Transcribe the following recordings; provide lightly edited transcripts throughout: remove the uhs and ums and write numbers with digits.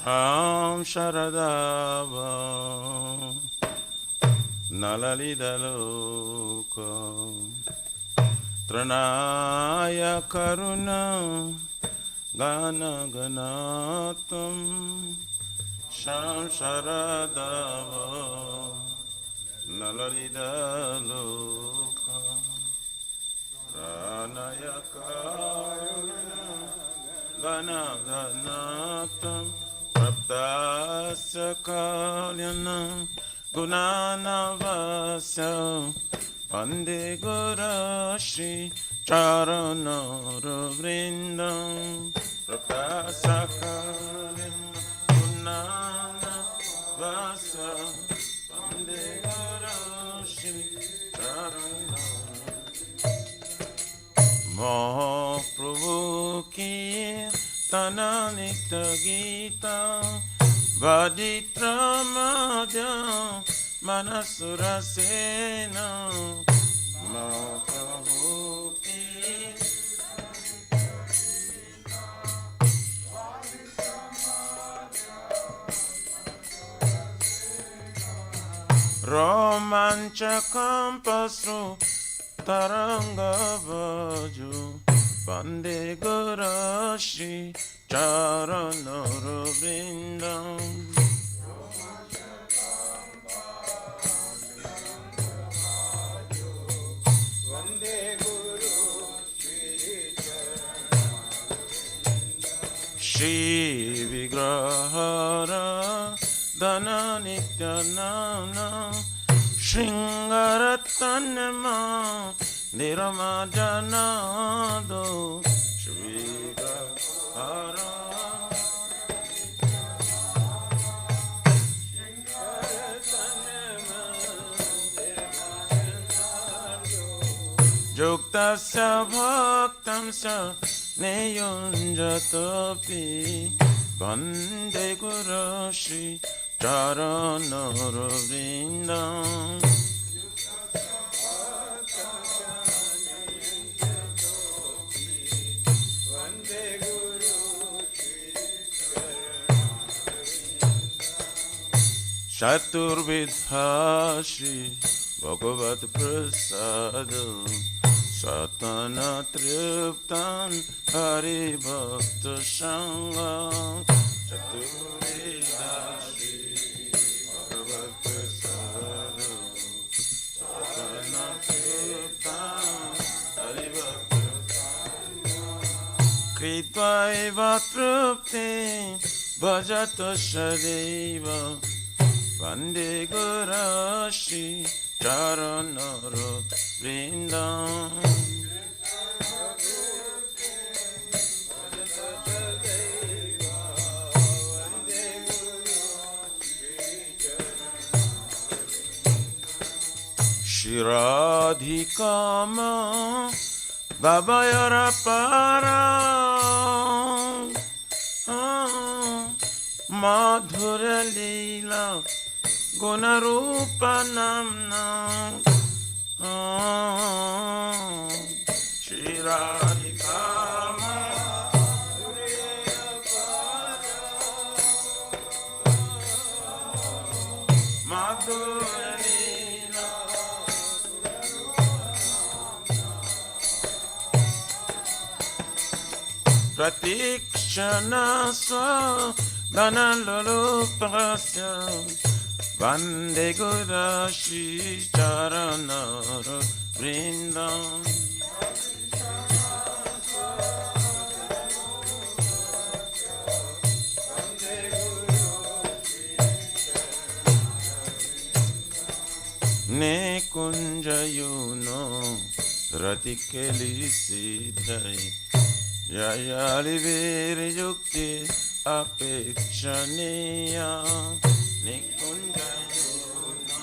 Ham Sharadava Nalalidaloka Tranaya Karuna Gana Ganatam Sham Sharadava Nalalidaloka Tranaya Karuna Gana Ganatam Praptasya Kalyana Gunana Vasya Vande Guru Shri Charana Vrindam Praptasya Kalyana Gunana Vasya Vande Guru Shri Charana Mahaprabhu ki Tana Nikta Gita Vaditra Madhya Manasura Sena Mahaprabhu ki Romanchakam Pasru Taranga Vaju Vande Guru Shri Charana Vrindam Shri Vigrahara Dana Nityanana Shringaratanma Niramajanado Shri Vigrahara Juktasya Bhaktamsa Neyunjatopi Vande Guru Shri Charana Vrindam Chaturvidha Shri Bhagavat Prasadam Satana Triptan Hari Bhakta Sangam Chaturvidha Shri Bhagavat Prasadam Satana Triptan Hari Bhakta Sangam Kritva eva trupte Bhajata Shadeva Vande Guru Shri Charana Vrindam Shiradhikama Babayara Para Madhura Leela Gunarupa Namna Shiradhikama Madhura Leela Pratikshana Swa Dhanalulupasya Vande Guru Shri Charana Vrindam Ne kunjayuno Ratikeli Siddhai Jayali Vir Yukti Apekshaniya Nikunjayuno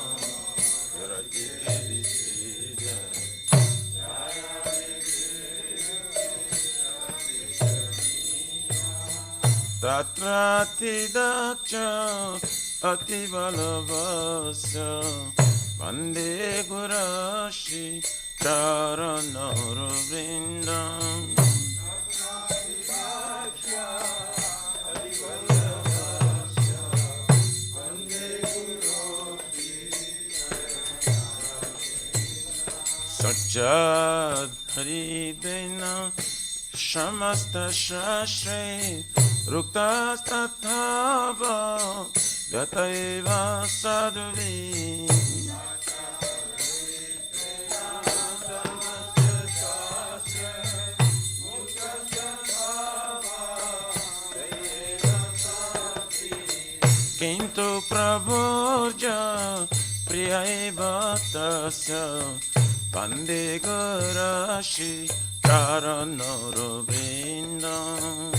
Ratikeli Siddhai Tatrati Daksha Ativalavasya Vande Guru Shri Charana Vrindam Jad Haridena Shamasta Shashre Ruktastatthava Gataiva Sadhuvi Kintu Prabhurja Priyaiva Tasya Pande Garashi Charanara Vrindam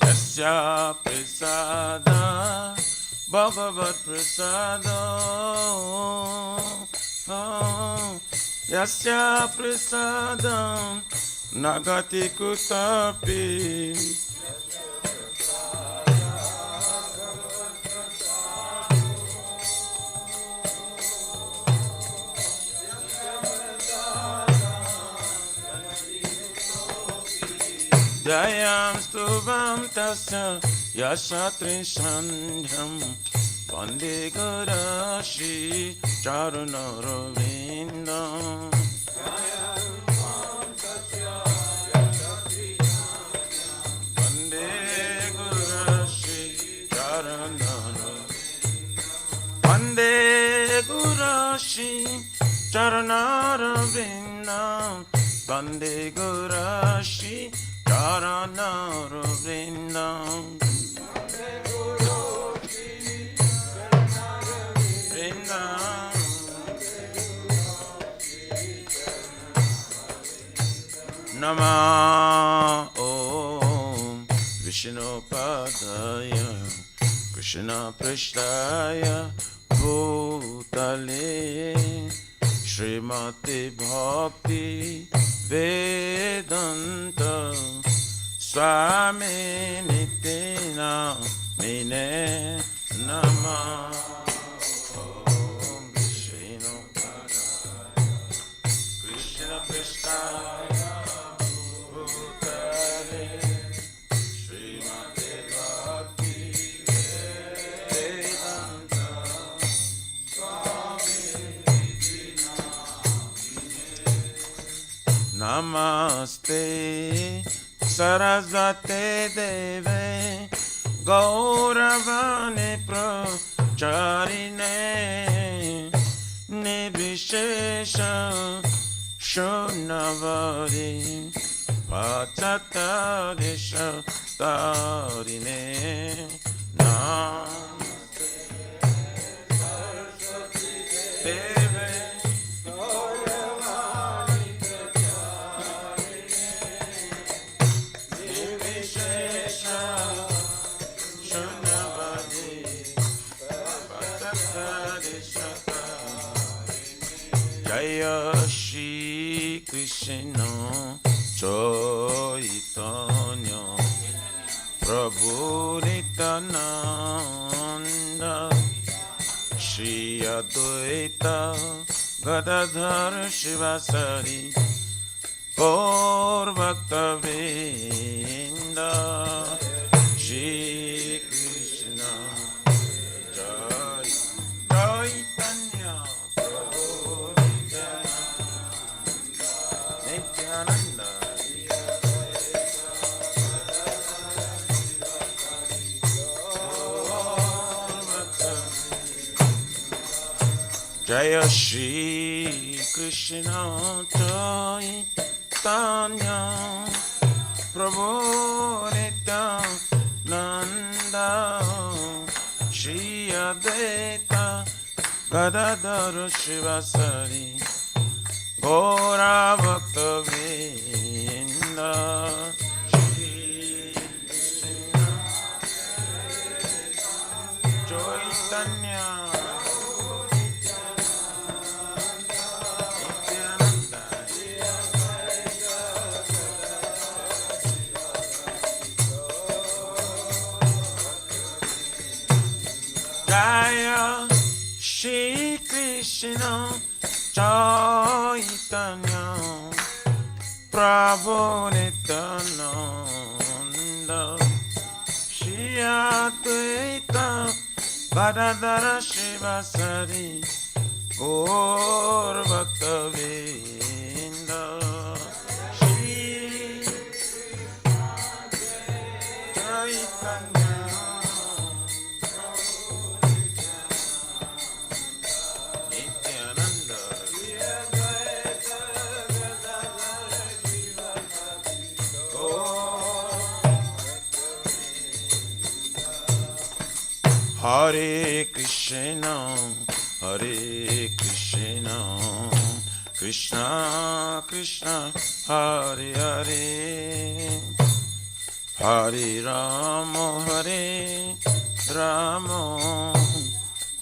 Yasya Prasada Bhagavat Prasada Yasya Prasadam Nagati Kutapi Jayam Stubam Tasya Yashatri Sandhyam Pande Garashi Charanara Vrindam Bande Gurashi Charanara Vrindam Bande Gurashi Charanara Vrindam Nama Om Vishnu Padaya Krishna Prishtaya Bhutale Srimati Bhakti Vedanta Swami Nitina Mine Nama Om Vishnu Padaya Krishna Prishtaya Bhutale Srimati Bhakti Namaste Sarasvate Deve Gauravane Pracharine Nibishesha Shunavadi Pachatadisha Tarine Namaste Sarasvati Deve Jaya Shri Krishna Chaitanya Prabhu Nityananda Shri Advaita Gadadhar Shivasari Gaur Bhakta Vrinda Shri Krishna Jai Chaitanya Nityananda Jaya Shri Krishna Chaitanya Prabhu Nityananda Shri Advaita Gadadhar Shivasari Gaura Bhakta Vrinda Shri Krishna Chaitanya Jaya Shri Krishna Chaitanya Prabhu Nityananda Shri Advaita Gadadhara Shivasari Gaur Bhaktavinda Shri Chaitanya Nityananda Hare Krishna, Hare Krishna, Krishna Krishna, Hare Hare, Hare Rama, Hare Rama,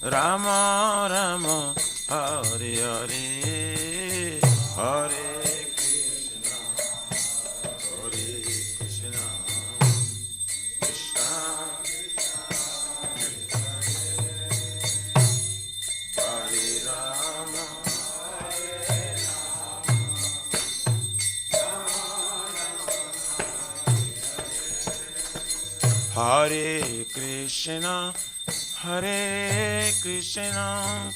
Rama Rama, Hare Hare, Hare Krishna, Hare Krishna, Krishna Hare Krishna, Hare Krishna,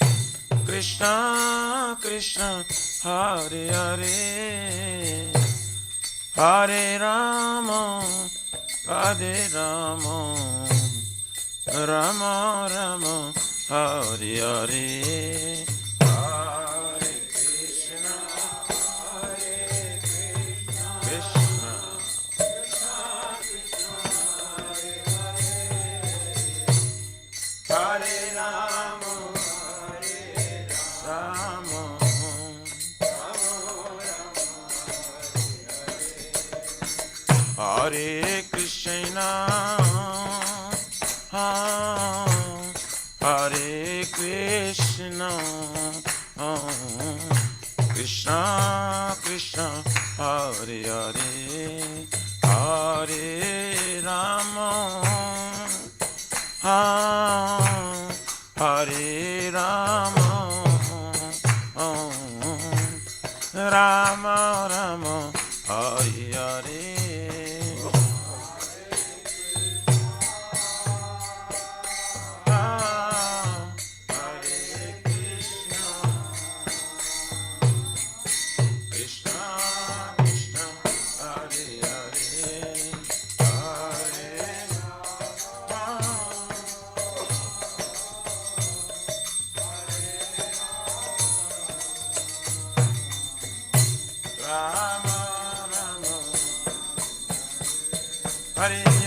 Krishna Krishna, Hare Hare, Hare Rama, Hare Rama, Rama Rama, Hare Hare, Hare Krishna, Hare Krishna, Hare Rama, Hare Rama, Hare Krishna, Hare Krishna, Krishna Krishna, Hare Hare, Hare Rama, Hare Rama, Rama Rama, Hare Hare.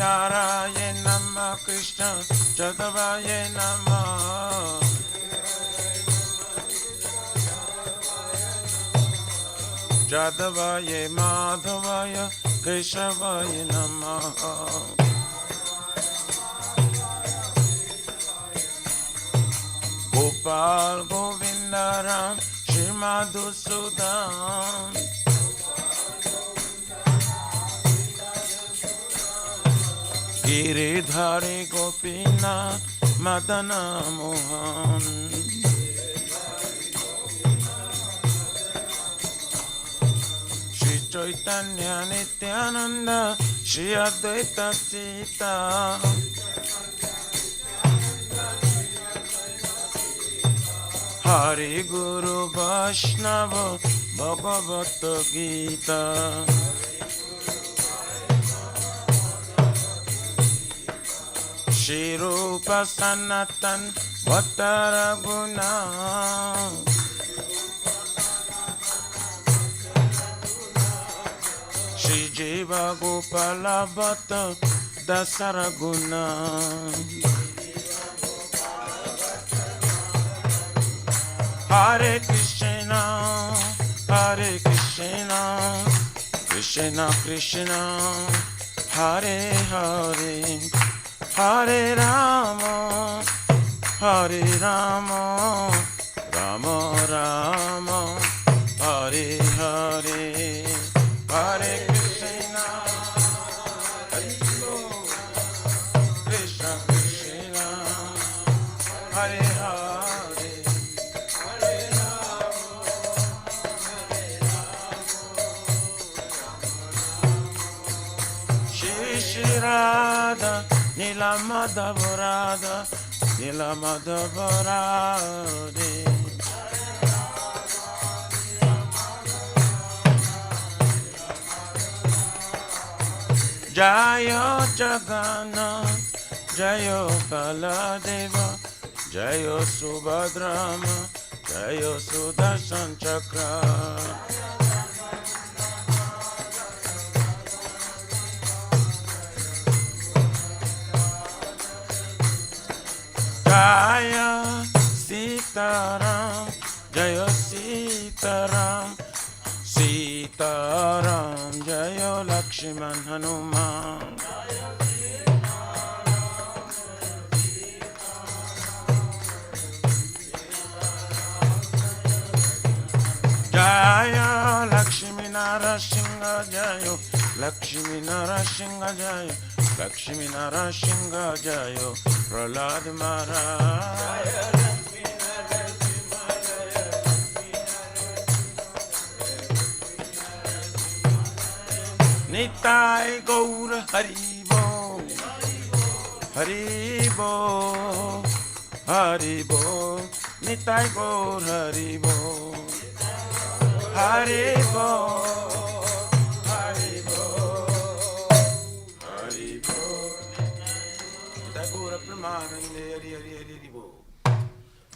Hare Nama Krishna Jadavaya Nama, Jadavaya Madhavaya Keshavaya Nama, Gopal Govindaram Shri Madhusudan, Giridhari Gopinath Madana Mohan, Shri Chaitanya Nityananda Shri Advaita Sita, Hari Guru Vaishnava Bhagavad Gita, Shri Rupa Sanatan Vataraguna, Shri Jiva Gopala Bhatta Dasaraguna, Hare Krishna, Hare Krishna, Krishna Krishna, Hare Hare, Hare Rama, Hare Rama, Rama Rama, Hare Hare, Hare Krishna, Krishna Krishna, Hare Hare, Hare Rama, Shri Shri Radha, Nila Madhava Radha, Nila Madhava Radhe. Jaya Jagannath, Jaya Kaladeva, Jaya Subhadrama, Jaya Sudarshan Chakra. Jaya Sitaram, Jaya Sitaram, Sitaram, Jaya Lakshman Hanuman. Jaya Lakshmi Narasingha Jaya, Lakshmi Narasingha Jaya, Lakshmi Narasingha Jaya, Prahlad Maharaj. Nitai Gaur Haribo, Haribo, Haribo, Nitai Gaur Haribo, Haribo, Haribo, Haribo, Nitai Gaur Pramanande, Hari Hari Hari Haribo.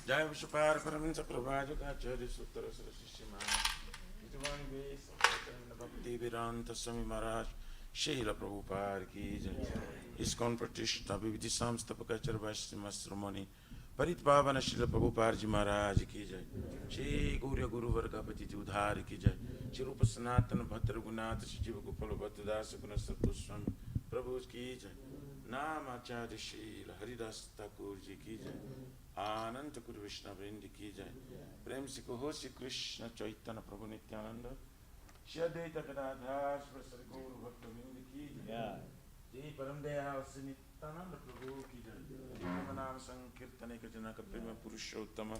Jai Vishwapar Paramahansa Prabhajaka Acharya Sutra Sarasishima. Bhakti Vedanta Swami Maharaj, Srila Prabhupada ki jai. ISKCON Pratishta Viviti Samstapaka Charvashtimastha Mani Parit Pavana Srila Prabhupada Ji Maharaj ki jai. Shri Guru Guru Vargapati Udhar ki jai. Shri Rupa Sanatana Bhadra Gunata Shri Jiva Gopala Bhattadasa Guna Sattu Swami Prabhu ki jai. Nama Acharya Srila Haridas Thakur ji ki jai. Ananta Kuru Vishnu Vrindi ki jai. Prem se Kaho Shri Krishna Chaitanya Prabhu Nityananda Shri Advaita Gadadhar Shri Guru Bhakta Vrindi ki jai. Jai Param Dayal Shri Nityananda Prabhu ki jai. Jai Naam Sankirtane Ka Janaka Prema Purushottama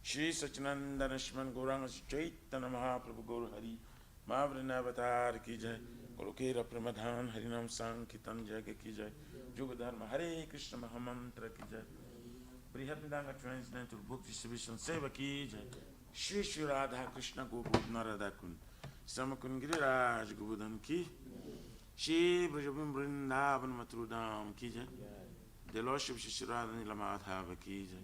Shri Sachinandana Shriman Gauranga Shri Chaitanya Mahaprabhu Gaur Hari Mahavrana Avatar ki jai. Golokera Pramadhan Harinam Sankirtan Jaga ki jai. Yuga Dharma Hare Krishna Mahamantra ki jai. Brihatmidanga Transcendental Book Distribution Seva ki jai. Shri Shri Radha Krishna Gopur Narada Kun Samakun Giriraj Govardhan ki. Shri Brajabim Vrindavan Matrudam ki jai. The Lordship Shri Shri Radha Nila Madhava ki jai.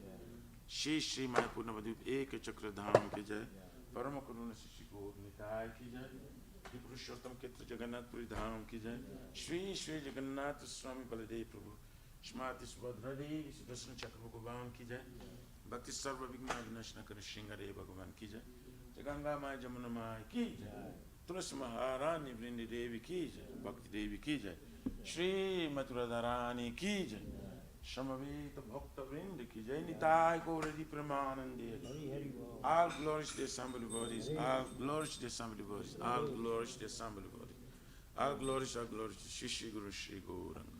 Shri Shri Mayapur Navadvip Eka Chakra Dham ki jai. Parama Karuna Shri Gaur Nitai ki jai. Shri Purushottam Ketra Jagannath Puri Dham ki jai. Shri Shri Jagannath Swami Baladev Prabhu Shmati Subhadra Devi Sudarshan Chakra Bhagavan ki jai. Bhakti Sarva Vigna Vinashna Kara Shingare Bhagavan ki jai. Jaganga Maya Jamuna Maya ki jai. Tulasi Maharani Vrindi Devi ki jai. Bhakti Devi ki jai. Shri Mathura Dharani ki jai. Shamaveta Bhakta Vrindi ki jai. Nitai Gauradi Pramanande. All glories to the assembly bodies. All glories to the assembly bodies. All glories to the assembly bodies. All glories to Shri Shri Guru Shri Gauranga.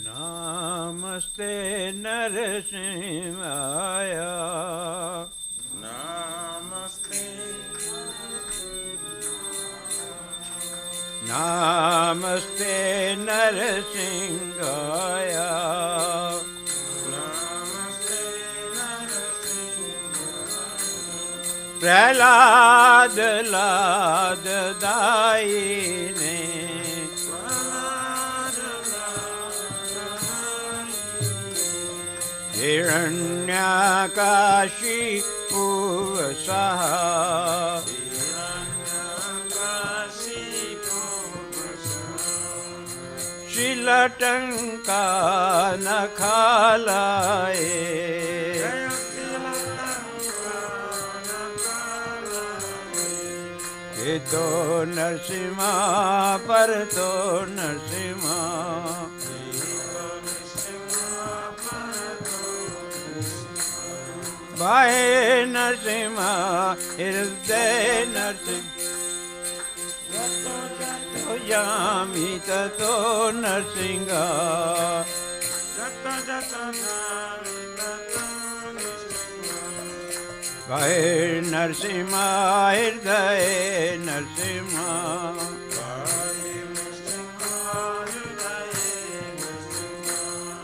Namaste Narasimhaya. Namaste. Namaste Narasimhaya. Namaste Narasimhaya. Prahlad Lad Daine. Hiranyakashi Puvasaha. Shilatanka Nakhalaye. Ito Narsimha Parto Narsimha. Vai Narsimha, Hriday Narsimha, Jato Yami Tato Narsimha, Vai Narsimha, Hriday Narsimha,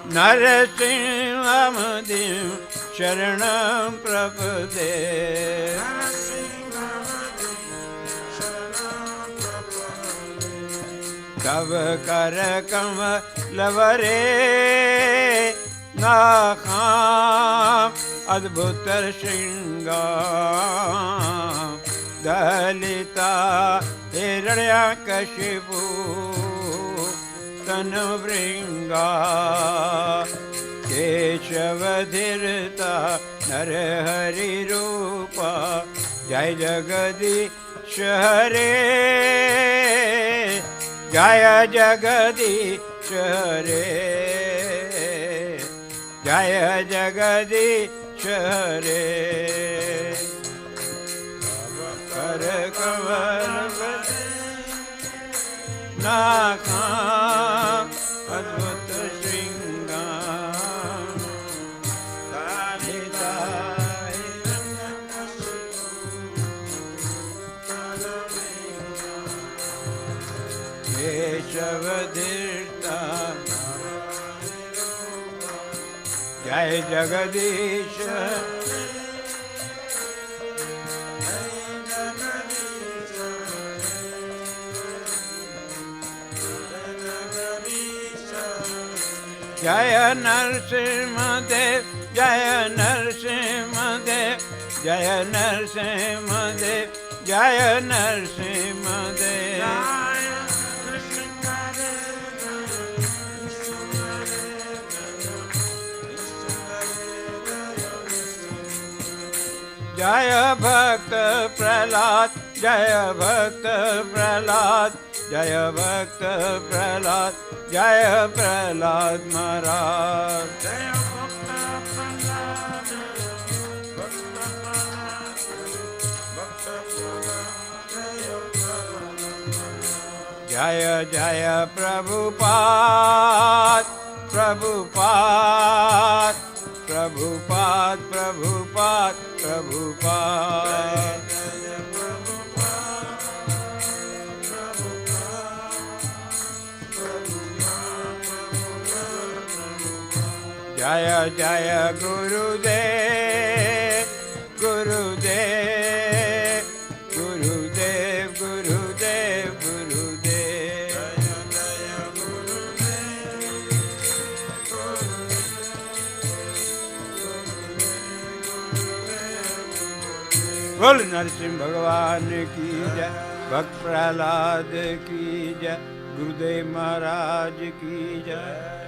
Narasimhamadin Sharanam Prapade Tava Karakam Lavare Nakham Adbhutar Shingam Dalita Hiranyakashipu Tanuvringa Keshavadhirta Narahari Rupa Jai Jagadish Hare Jaya Jagadish Hare Jaya Jagadish Hare Karakavala Nakham Adbhuta Shringam Dalita Keshavadhirta Jai Jagadish Jaya Narsimha Dev, Jaya Narsimha Dev, Jaya Narsimha Dev, Jaya Narsimha Dev. Jaya Bhakta Prahlad, Jaya Bhakta Prahlad, Jaya Bhakta Prahlad, Jaya Prahlad Maharaj. Jaya Bhakta Prahlad, Bhakta Prahlad, Bhakta Prahlad, Jaya Jaya Prabhupada, Prabhupada, Prabhupada, Prabhupada, Prabhupada. Jaya Jaya Gurudev, Gurudev, Gurudev, Gurudev, Gurudev. Jaya Jaya Gurudev, Gurudev. Bol Narasimha Bhagavan ki jai, Bhakt Prahlad ki jai, Gurudev Maharaj ki jai.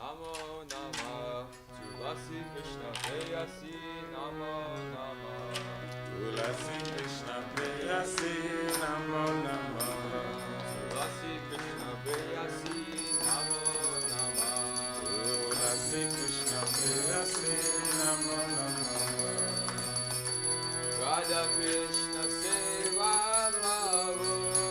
Namo Namah Tulasi Krishna Preyasi Namo Namah Tulasi Krishna Preyasi Namo Namah Tulasi Krishna Preyasi Namo Namah Tulasi Krishna Preyasi Namo Namah Radha Krishna Seva Bhavo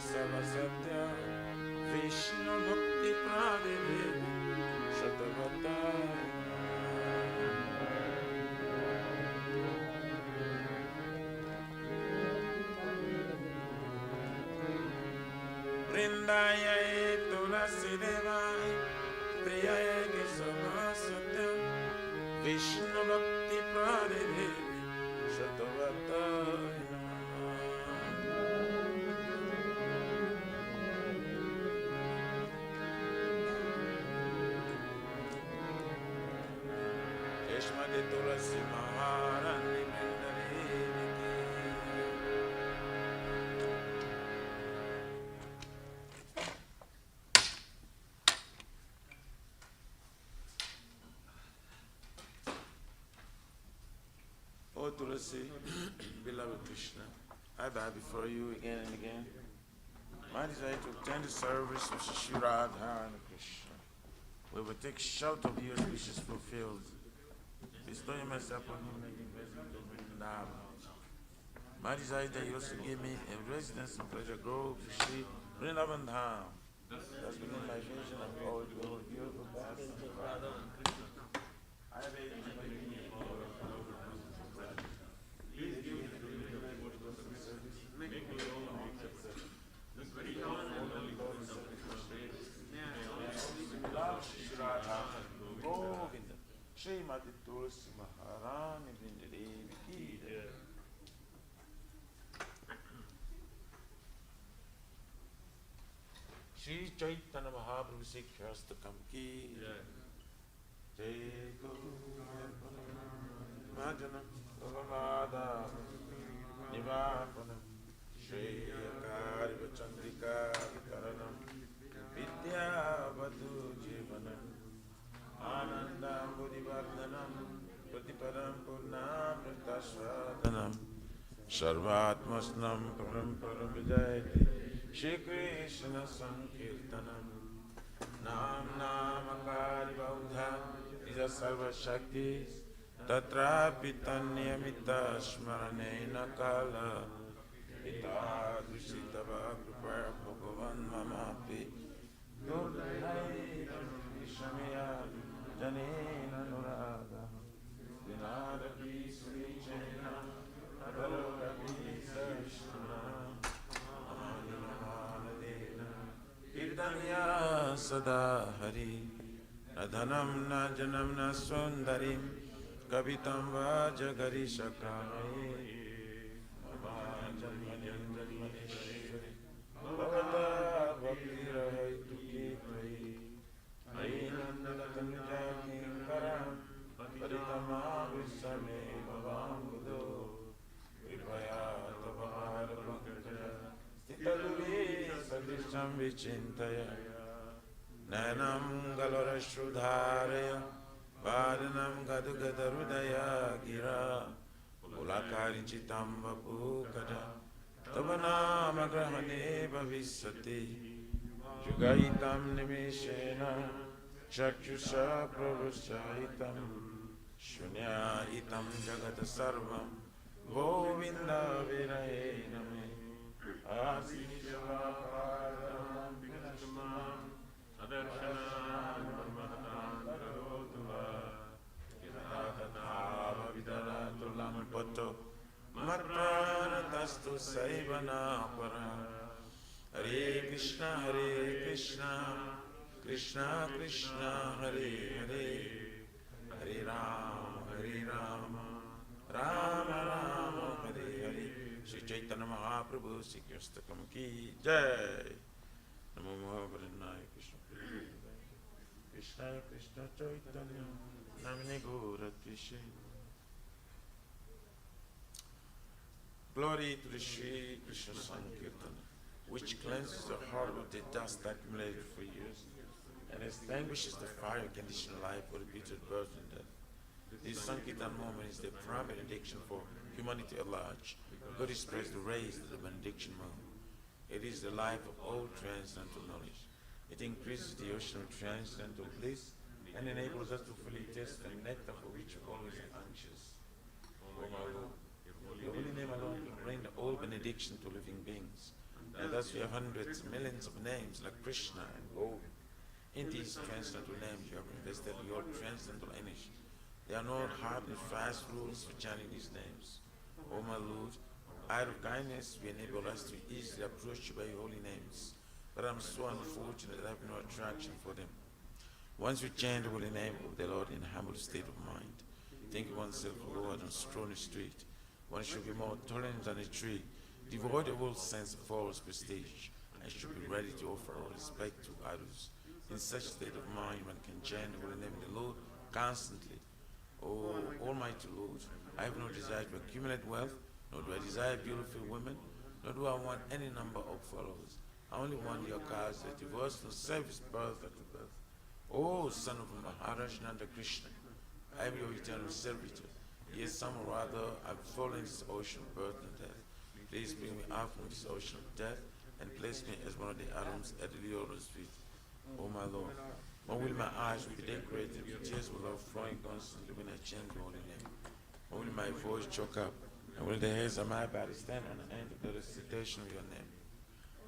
Sarvasatya Vishnu Bhakti Pradeve Shatavata Vrindaya Tulasi Devai Priyaya Kesavasatya Vishnu Bhakti Pradeve Shatavata Yeshmati Tulasi Maharani Vrindadevi Oh Tulasi, beloved Krishna, I bow before you again and again. My desire to attend the service of Shri Radha and Krishna. We will take shout of yours which is fulfilled. Bestowing myself on him, making blessings now. My desire that you also give me a residence in Pleasure Grove, Shri Vrindavan Dham. Thus within my vision of all your beautiful paths and Radha and Krishna. I beg you to make me a follower of all the please give me the privilege of devotional service. Make me all of accept. This very common and only God is Shri Radha Govinda Srimati Tulsi Maharani Vrindadevi Ki Jai. Shri Chaitanya Mahaprabhu Sikhastakam Ki Jai Guru Majanam Gavamada Nivapanam Shri Akari Vachandrika Vikaranam Vidya Vadu Jivanam Anandam Buddhivardhanam Pratiparam Purnam Nitashvadanam Sarvatmasnam Param Param Vijayati Shri Krishna Sankirtanam Nam Namakari Baudha Nija Sarva Shaktis Tatra Pitanyamita Smaranena Kala Ita Dushitava Krupaya Bhagavan Mamapi Durdhai Shamya Janena Nurada Vinada Pisri Chena Avaroga Pisashna Amanina Kirtanya Sada Hari Nadhanam Na Janam Na Sundarim Kavitam Vajagari Shakramai Mama Janmanim Janmaneshwari Bhavata Bhakti Rahai Tuki Tvai Ainandanatanja Kinkaram Paritama Vishame Bhavam Buddho Virvaya Tavahar Bhaktaja Stitaduri Sadisham Vichintaya Nanam Galora Shrudharaya Vadanam Gadugadarudaya Gira Ulakarinchitam Vapukada Tavanama Grahane Bhavisati Yugaitam Nimeshena Chakshusha Pravushahitam Shunya Itam Jagata Sarvam Govinda Virahe Name Asishavaparam Vikashamam Adarsanam Mahatan Vidharatulam Poto Marparatastu Saivana Para Hare Krishna Krishna Krishna Hare Hare Hare Rama Rama Rama Hare Hare Shri Chaitanya Mahaprabhu Sikhastakam Ki Jai Namo Mahavrinaya Krishna Krishna Krishna Chaitanya Namine Gauratvishya. Glory to the Shri Krishna Sankirtana, which cleanses the heart of the dust accumulated for years and extinguishes the fire of conditioned life for repeated birth and death. This Sankirtan moment is the prime benediction for humanity at large. God is praised to raise the benediction moment. It is the life of all transcendental knowledge. It increases the ocean of transcendental bliss and enables us to fully taste the nectar for which we're always anxious. O my Lord, your holy name alone can bring the whole benediction to living beings, and thus us we have hundreds, millions of names like Krishna and Govind. In these transcendental names you have invested your transcendental energy. There are no hard and fast rules for chanting these names. O my Lord, out of kindness we enable us to easily approach you by your holy names. But I'm so unfortunate that I have no attraction for them. Once we chant the holy name of the Lord in a humble state of mind, thinking oneself Lord on a stony street, one should be more tolerant than a tree, devoid of all sense of false prestige, and should be ready to offer all respect to others. In such state of mind, one can chant the holy name of the Lord constantly. O Almighty Lord, I have no desire to accumulate wealth, nor do I desire beautiful women, nor do I want any number of followers. I only want your cause, that divorce from service birth after birth. O son of Maharaj Nanda Krishna, I am your eternal servitor. Yes, some or other I've fallen in this ocean of birth and death. Please bring me out from this ocean of death and place me as one of the atoms at the Lord's feet. O my Lord, when will my eyes be decorated with tears of love flowing constantly when I chant the holy name? When will my voice choke up? And will the hairs of my body stand on the end of the recitation of your name?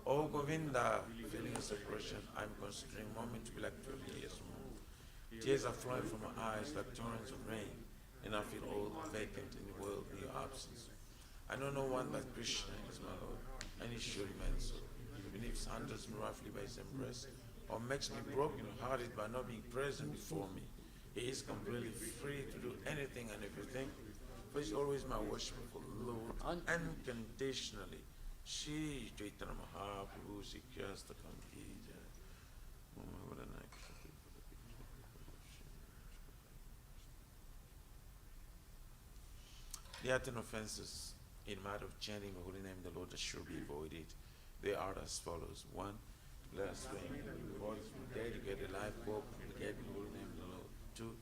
O Govinda, feeling a separation, I'm considering a moment to be like 12 years more. Tears are flowing from my eyes like torrents of rain, and I feel all vacant in the world in your absence. I know no one but Krishna is my Lord, and he should remain so. Even if he handles me roughly by his embrace, or makes me broken-hearted by not being present before me, he is completely free to do anything and everything, for he is always my worshipful Lord, unconditionally. Shri Chaitanya Mahaprabhu Sikyastakam Ki Jai. What a night. The 10 offenses in matter of chanting the holy name of the Lord that should be avoided. They are as follows. 1. Blasphemy. Voice to dedicate a life work to the holy name of the Lord. 2.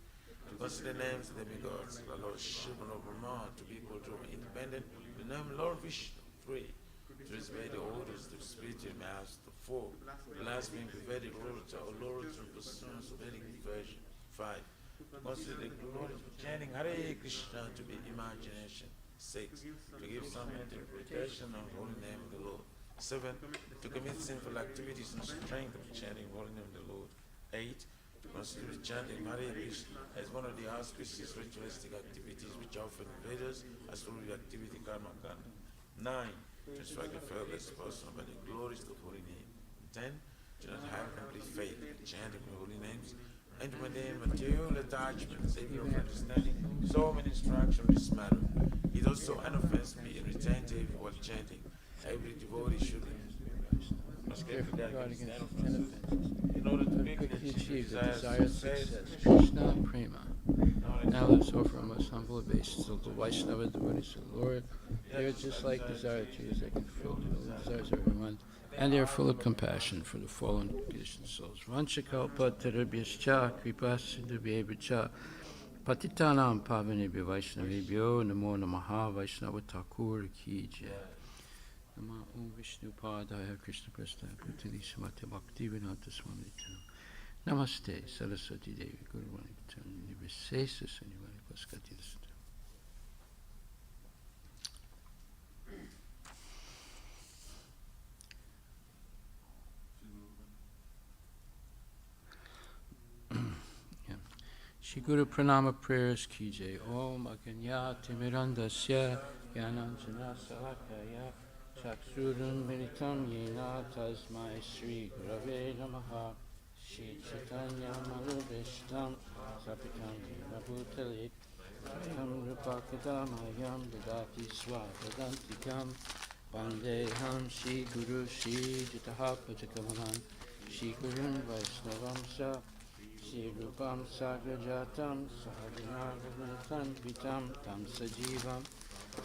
To consider names of demigods, the Lord Shiva and Brahma, to be equal to independent, the name Lord Vishnu. 3. To disobey the orders of the spiritual master. 4. Blasphemy the Vedic rules or lords and pursuance of Vedic version. 5. Consider the glory of chanting Hare Krishna to be imagination. 6. To give some interpretation of the holy name of the Lord. 7. To commit sinful activities in strength of chanting the holy name of the Lord. 8. To consider chanting Hare Krishna as one of the auspicious ritualistic activities which often Vedas as full activity karma kanda. 9. To strike a fearless person by the glories of the holy name. 10. To not have complete faith in chanting the holy names, and to maintain material attachment, saving of understanding. So many instructions in this matter. It also an offense to be retentive while chanting. Every devotee should must get regarding these 10 offenses in order to quickly achieve the desired success. Krishna Prema. Now let's offer a most humble obeisance to the Vaishnava devotees of the Lord. They are just like desire trees that can fulfill the desires of everyone, and they are full of compassion for the fallen conditioned souls. Vanchakalpa terabhyascha kripasindubhyebhcha patitanam pavanebhyo vaishnavebhyo namo namaha Vaishnava Thakur ki jai. Nama Om Vishnu Padaya Krishna Prasthaya Bhutali Srimati Bhaktivedanta Swami Namaste Saraswati Devi Guru Vaniktam Nivesesa Sanivani Paskati Dasata. Shri Guru Pranama prayers ki jai. Om Aganya Timirandasya Yananjana Salakaya Chaksurun Militam Yena Tasmai Sri Gurave Namaha. Shri Chaitanya Manubhishtam Sapitam Nabhutale Tam Rupakadamayam Dadati Swavadantikam Vandeham Shri Guru Shri Jitaha Pajakamalan Shri Gurun Vaisnavamsa Shri Rupam Sagrajatam Sahadinagavantam Vitam Tam Sajivam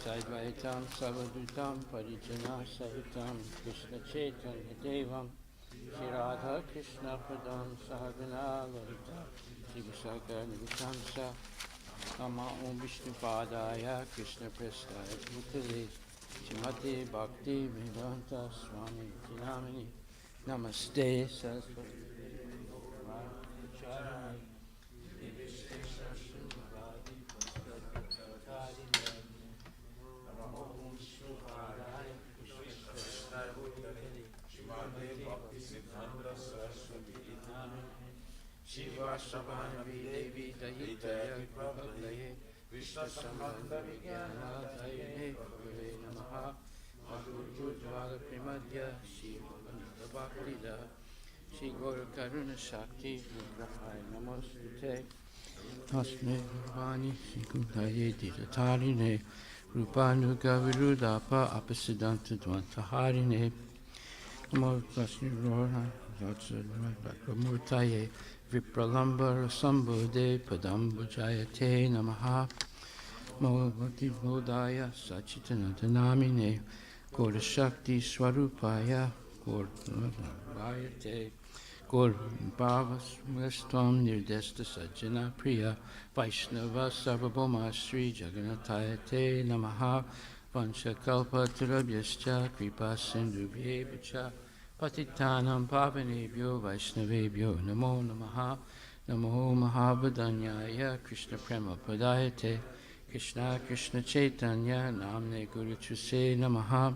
Saidvaitam Savadutam Parijana Sahitam Krishna Chaitanya Devam Shri Radha Krishna Padam Sahagana Lalita Shri Visakha Nivitamsa Nama Om Vishnu Padaya Krishna Prasthaya Bhutale Shrimati Bhakti Vedanta Swami Tinamini Namaste Saraswati Shiva Shabhanavi Devi Dayitaya Prabhalaye Vishnu Sambandha Vijnanadayane Gurave Namaha Madhurju Dvala Primadhya Shiva Vanita Bhaktida Shri Gaura Karuna Shakti Vigrahai Namostute Asme Vani Shikudaye Ditatarine Rupanuga Virudapa Apasiddhanta Dvantaharine Namo Tasni Rora Murtaye Vipralamba Sambhude Padambujayate Namaha Mohavati Bodhaya Sachitananda Namine Gaura Shakti Swarupaya Gaura Vayate Gaura Bhavas Mestvam Nirdesta Sajjana Priya Vaishnava Sarvabhoma Sri Jagannathayate Namaha Vanchakalpa Tarabhyascha Kripa Sindhubhyevacha Patitanam Pavanebhyo Vaishnavebhyo Namo Namaha Namo Mahabhadanyaya Krishna Prema Padayate Krishna Krishna Chaitanya Namne Guru Chuse Namaha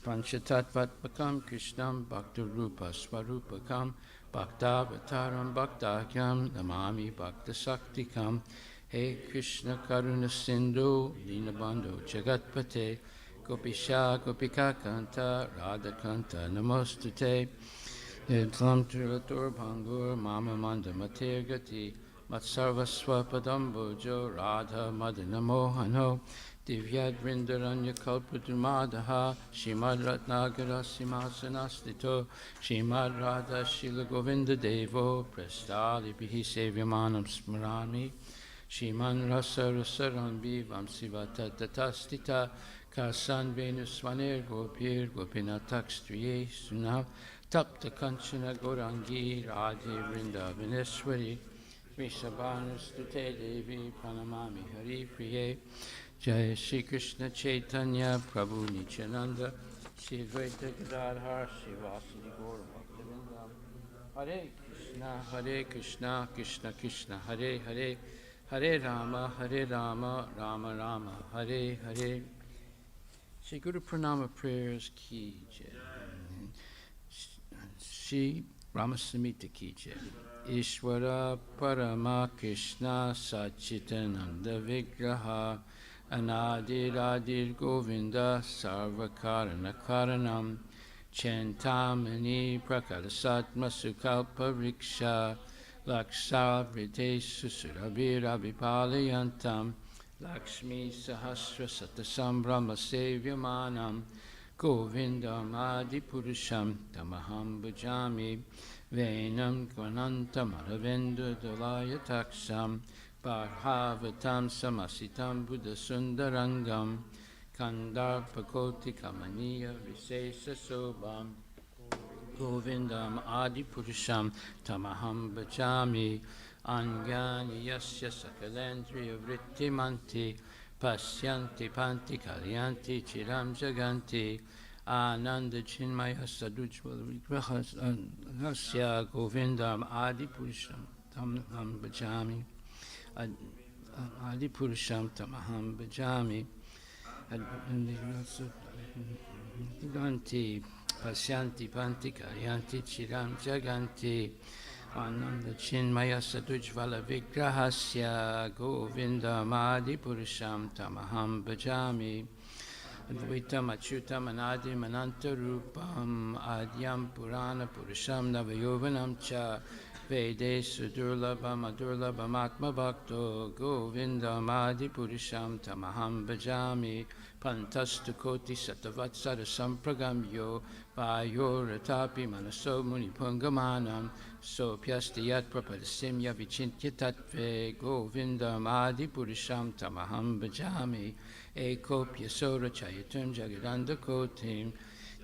Panchatattvatmakam Krishnam Bhakta Rupa Swarupakam Bhaktavataram Bhaktakyam Namami Bhakta Saktikam He Krishna Karuna Sindhu Dinabandhu Jagatpate Gopisha Gopika Kanta Radha Kanta Namostute Yadlam Trilatur Bhangur Mama Manda Matir Gati Matsarva Swapadambojo Radha Madana Mohano Divyad Vrindaranya Kalpadumadaha Shimad Ratnagara Simhasanastito Shimad Radha Shila Govinda Devo Prestali Bihi Sevyamanam Smarami Shiman Rasa Rasarambi Vamsivata Tatastita Kasan Venusvaner Gopir Gopinatakstriye Suna Tapta Kanchana Gorangi Radhe Vrindavaneshwari Vrishabhanustute Devi Pranamami Hari Priye Jai Shri Krishna Chaitanya Prabhu Nityananda Shri Advaita Gadadhar Shivasadi Gaura Bhaktivinoda Hare Krishna Krishna Krishna Hare Hare Hare Rama Rama Rama Hare Hare. Shri Guru Pranama prayers ki jai. Shri Ramasamita ki jai. Ishvara Parama Krishna Sachitananda Vigraha Anadir Adir Govinda Sarvakarana Karanam Chantamani Prakalasatma Sukalpa Riksha Laksavrite Susurabhira Vipalayantam Lakshmi Sahasra Satasambrahma Sevyamanam Govindam Adipurusham Tamaham Bhajami Venam Kvanantam Aravinda Dalaya Taksam Bharhavatam Samasitam Buddha Sundarangam Kandarpakoti Kamaniya Visesa Sobam Govindam Adipurusham Tamaham Bhajami Angani Yasya Sakalendriya Vrittimanti Pasyanti Panti Kalyanti Chiram Jaganti Ananda Chinmaya Sadujvala Vigrahasya Govindam Adipurusham Tamaham Bhajami Adipurusham Tamaham Bhajami Ganti Pasyanti Panti Kalyanti Chiram Jaganti Ananda Chinmaya Sadujvala Vigrahasya Govindam Adipurusham Tamaham Bhajami Advaitam Achyutam Anadim Anantarupam Adyam Purana Purusham Navayovanam Cha Vedesu Durlabham Adurlabham Atma Bhakto Govindam Adipurusham Tamaham Bhajami Pantastu Koti Satavatsara Sampragamyo Vayoratapi Manaso Muni Pungamanam Sopyastiyat Prapadasimya Vichintya Tatve Govindam Adipurusham Tamaham Bhajami Ekopya Sora Chayatum Jagadanda Kotim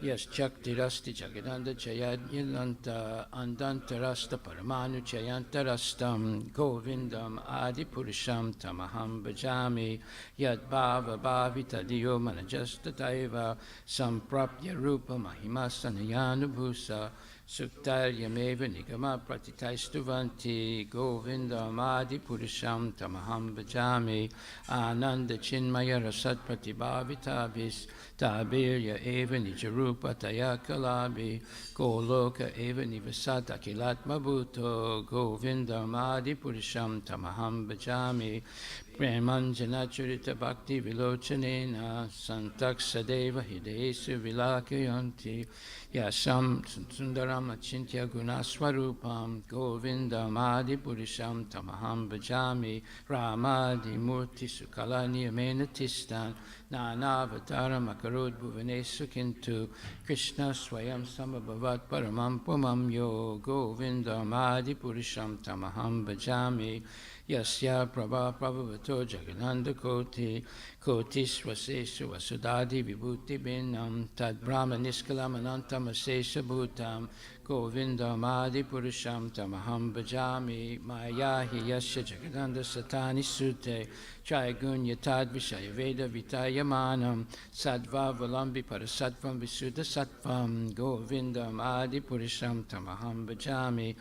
Yes Chaktirasti Jagadanda Chayad Yilanta Andantarasta Paramanu Chayantarastam Govindam Adipurusham Tamaham Bhajami Yad Bhava Bhavita Diyo Manajasta Taiva Samprapya Rupa Mahima Sanayanubhusa Suktaryameva Nigama Pratitaistuvanti Govindam Adi Purusham Tamaham Bhajami Ananda Chinmaya Rasat Pratibhavitavis Tabirya Eva Nijarupa Tayakalabi Goloka Eva Nivasat Akilatma Bhuto Govindam Adi Purusham Tamaham Bhajami Premanjana Churita Bhakti Vilochanena Santak Sadeva Hidesu Vilakayanti Yasam Sundaram Achintya Gunaswarupam Govindam Adi Purisham Tamaham Bhajami Ramadi Murti Sukalani Amenatistan Nanavataram Akarud Bhuvanesu Kintu Krishna Swayam Samabhavat Paramam Pumam Yo Govindam Adi Purisham Tamaham Bhajami Yasya Prabha Prabhavato Jagananda Koti Koti Swasesu Vasudadi Vibhuti Binam Tad Brahma Niskalam Anantam Asesha Bhutam Govindam Adi Purusham Tamaham Bhajami Mayahi Yasya Jagananda Satani Sute Trigun Yatad Vishaya Veda Vitayamanam Sadva Valambi Parasatvam Visuddha Sattvam Govindam Adi Purusham Tamaham Bhajami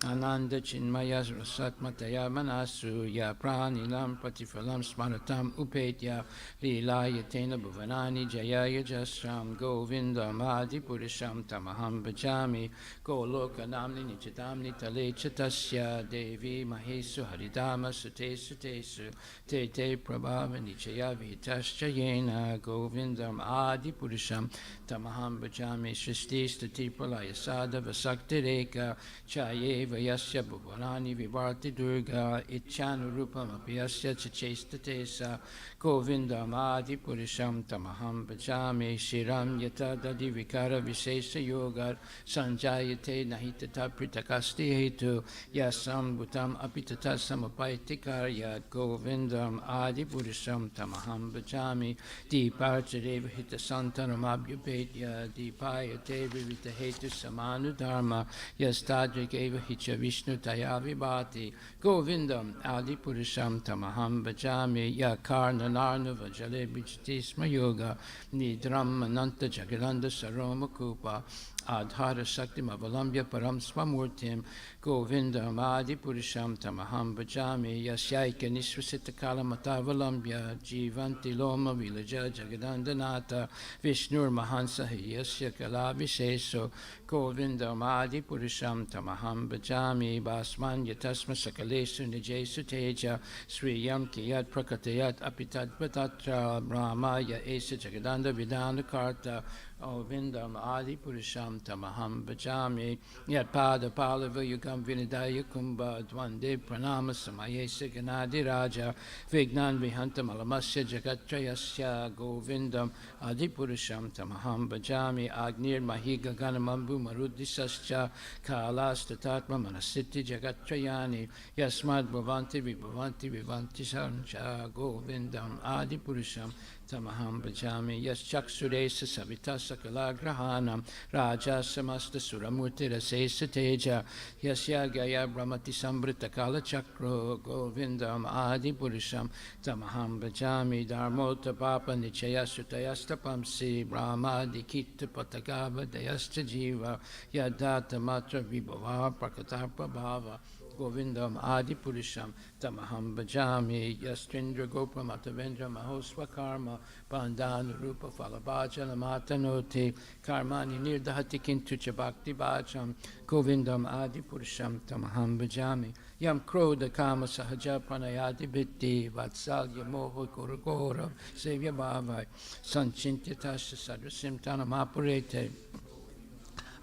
Ananda Chinmaya Rasatmataya Manasu Ya Pranilam Pratifalam Smaratam Upetya Lilayatena Bhuvanani Jayaya Jasram Govindam Adi Purusham Tamaham Bhajami Goloka Namni Nichitamni Tale Chatasya Devi Mahesu Haridama Sute Sutesu Te Te Prabhava Nichaya Vitascha Yena Govindam Adi Purusham Tamaham Bhajami Shristi Stati Pralaya Sada Vasakti Reka Chayeva Yasya Bhuvanani Vivarti Durga Ichanurupam Apyasya Chachestatesa Govindam Adi Purusham Tamaham Bhajami Shiram Yata Dadi Vikara Vishesha Yogar Sanjayate Nahitata Pritakasti Hetu Yasam Bhutam Apitata Samapaitikar Govindam Adi Purusham Tamaham Bhajami Deeparchareva Hita Santanam Abhyupetya Deepayate Vivita Hetu Samanu Dharma Yastadrikeva Hicha Vishnu Tayavibhati Govindam Adi Purusham Tamaham Bhajami Yakarna Narnava Jale Bijatisma Yoga Nidram Ananta Jagadanda Saroma Kupa Adhara Shaktim Avalambya Param Swamurtim Govindam Adi Purusham Tamaham Bhajami Yasyaika Nishvasita Kalamata Valambya Jivanti Loma Vilaja Jagadandanata Vishnur Mahansa Yasya Kala Visheso Govindam Adi Purusham Tamaham Bhajami Basman Yatasma Sakalesu Nijesu Teja Sriyam Kiyat Prakatayat Apitat Patatra Brahmaya Esa Jagadanda Vidana Karta Govindam Adi Purusham Tamaham Bhajami Yat Pada Palava Yugam Vinidaya Kumbha Dvande Pranama Samayesa Ganadi Raja Vignan Vihantam Alamasya Jagatrayasya Govindam Adi Purusham Tamaham Bhajami Agnir Mahiga Ganamambu Marudisascha Kalas Tatatma Manasiti Jagatrayani Yasmad Bhavanti Vivanti Sancha Govindam Adi Purusham Tamaham Bhajami Yaschaksuresa Savita Sakalagrahanam Raja Samasta Suramurti Rasesa Teja Yasya Gaya Brahmati Sambrita Kala Chakro Govindam Adi Purusham Tamaham Bhajami Dharmota Papa Nichaya Sutayasta Pamsi Brahma Dikita Patagava Dayasta Jiva Yadata Matra Vibhava Prakatapa Bhava Govindam Adi Purusham Tamaham Bhajami Yastrindra Gopam Atavendra Mahosva Karma Bandhan Rupa Falabhajana Matanoti Karmani Nirdahati Kintu Chabakti Bhajam Govindam Adi Purusham Tamaham Bhajami Yam Krodha Kama Sahaja Pranayadi Bhitti Vatsalya Moho Gurugora Sevya Bhavai Sanchintya Tasha Sadrasim Tanamapurete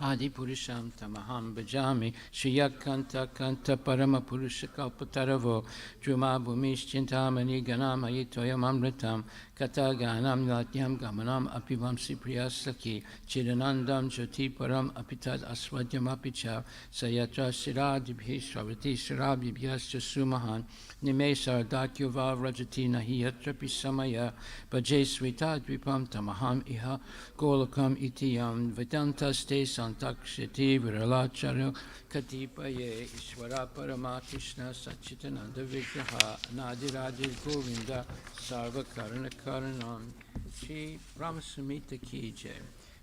Adi Purusham Tamaham Bhajami Shriyakanta Kanta Parama Purusha Kalpataravo Druma Bhumish Chintamani Ganam Ayitoyam Amritam Kata Ganam Latyam Gamanam Apivam Sipriyasaki Chidanandam Jyoti Param Apitad Aswadyam Apicha Sayatra Siradibhi Shravati Sirabhibhyascha Sumahan Nimesar Dakyuva Rajati Nahiyatra Pisamaya Bhaje Svita Dvipam Tamaham Iha Golakam Itiyam Vedantas Te Santakshiti Viralacharya Katipaye Ishvara Parama Krishna Sachitananda Vigraha Nadiradi Govinda Sarva Karana Karanam Shri Brahmasamita Ki Jai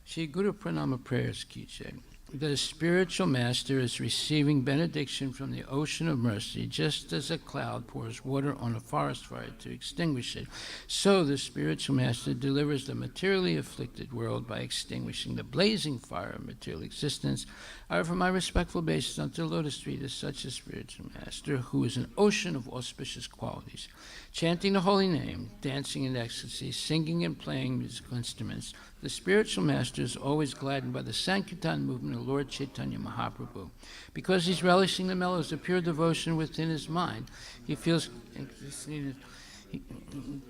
Shri Guru Pranama Prayers Ki Jai The spiritual master is receiving benediction from the ocean of mercy, just as a cloud pours water on a forest fire to extinguish it. So the spiritual master delivers the materially afflicted world by extinguishing the blazing fire of material existence. I offer my respectful obeisance unto the lotus feet of such a spiritual master, who is an ocean of auspicious qualities, chanting the holy name, dancing in ecstasy, singing and playing musical instruments. The spiritual master is always gladdened by the Sankirtan movement of Lord Chaitanya Mahaprabhu. Because he's relishing the mellows of pure devotion within his mind, he feels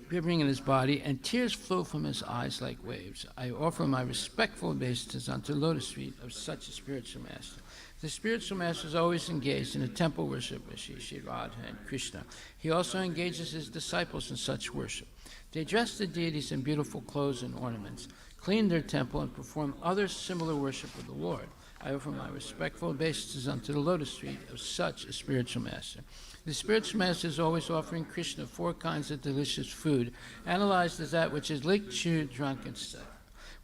quivering in his body, and tears flow from his eyes like waves. I offer my respectful obeisances unto the lotus feet of such a spiritual master. The spiritual master is always engaged in a temple worship of Shri Radha and Krishna. He also engages his disciples in such worship. They dress the deities in beautiful clothes and ornaments, clean their temple, and perform other similar worship of the Lord. I offer my respectful obeisances unto the lotus feet of such a spiritual master. The spiritual master is always offering Krishna 4 kinds of delicious food, analyzed as that which is licked, chewed, drunk, and stuck.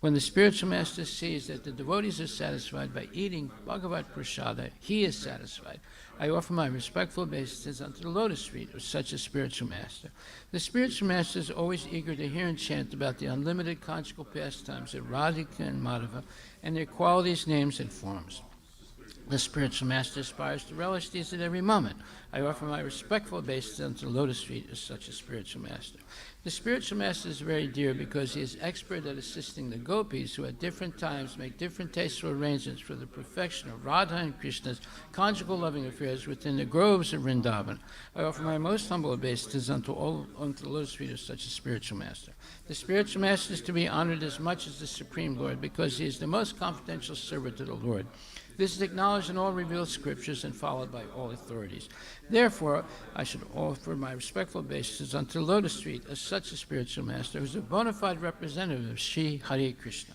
When the spiritual master sees that the devotees are satisfied by eating Bhagavat Prasada, he is satisfied. I offer my respectful obeisances unto the lotus feet of such a spiritual master. The spiritual master is always eager to hear and chant about the unlimited conjugal pastimes of Radhika and Madhava and their qualities, names, and forms. The spiritual master aspires to relish these at every moment. I offer my respectful obeisance unto the lotus feet of such a spiritual master. The spiritual master is very dear because he is expert at assisting the gopis who at different times make different tasteful arrangements for the perfection of Radha and Krishna's conjugal loving affairs within the groves of Vrindavan. I offer my most humble obeisances unto the lotus feet of such a spiritual master. The spiritual master is to be honored as much as the Supreme Lord because he is the most confidential servant to the Lord. This is acknowledged in all revealed scriptures and followed by all authorities. Therefore, I should offer my respectful obeisances unto the lotus feet of such a spiritual master who is a bona fide representative of Sri Hare Krishna.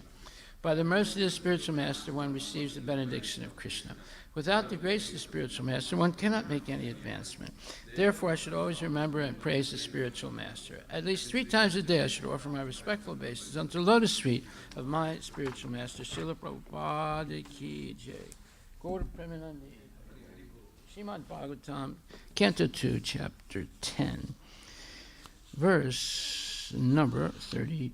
By the mercy of the spiritual master, one receives the benediction of Krishna. Without the grace of the spiritual master, one cannot make any advancement. Therefore, I should always remember and praise the spiritual master. At least 3 times a day, I should offer my respectful obeisances unto the lotus feet of my spiritual master, Srila Prabhupada Ki Jai. Gaura Premanandi. Srimad Bhagavatam, Canto 2, Chapter 10, verse number 31.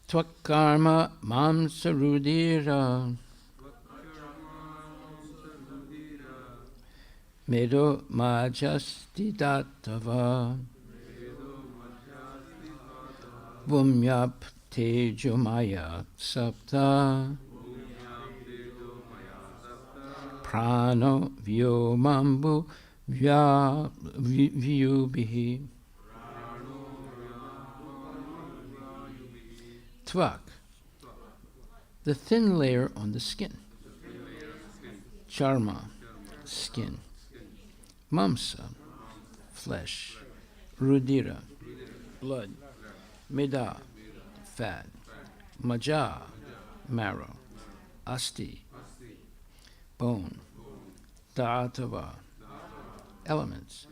Tvakarma mam sarudira medo majasti dattava vumyap tejomaya sapta prano vyomambu vyubihi. Tvak, the thin layer on the skin. Charma, skin. Mamsa, flesh. Rudira, blood. Meda, fat. Maja, marrow. Asti, bone. Dhatava, elements.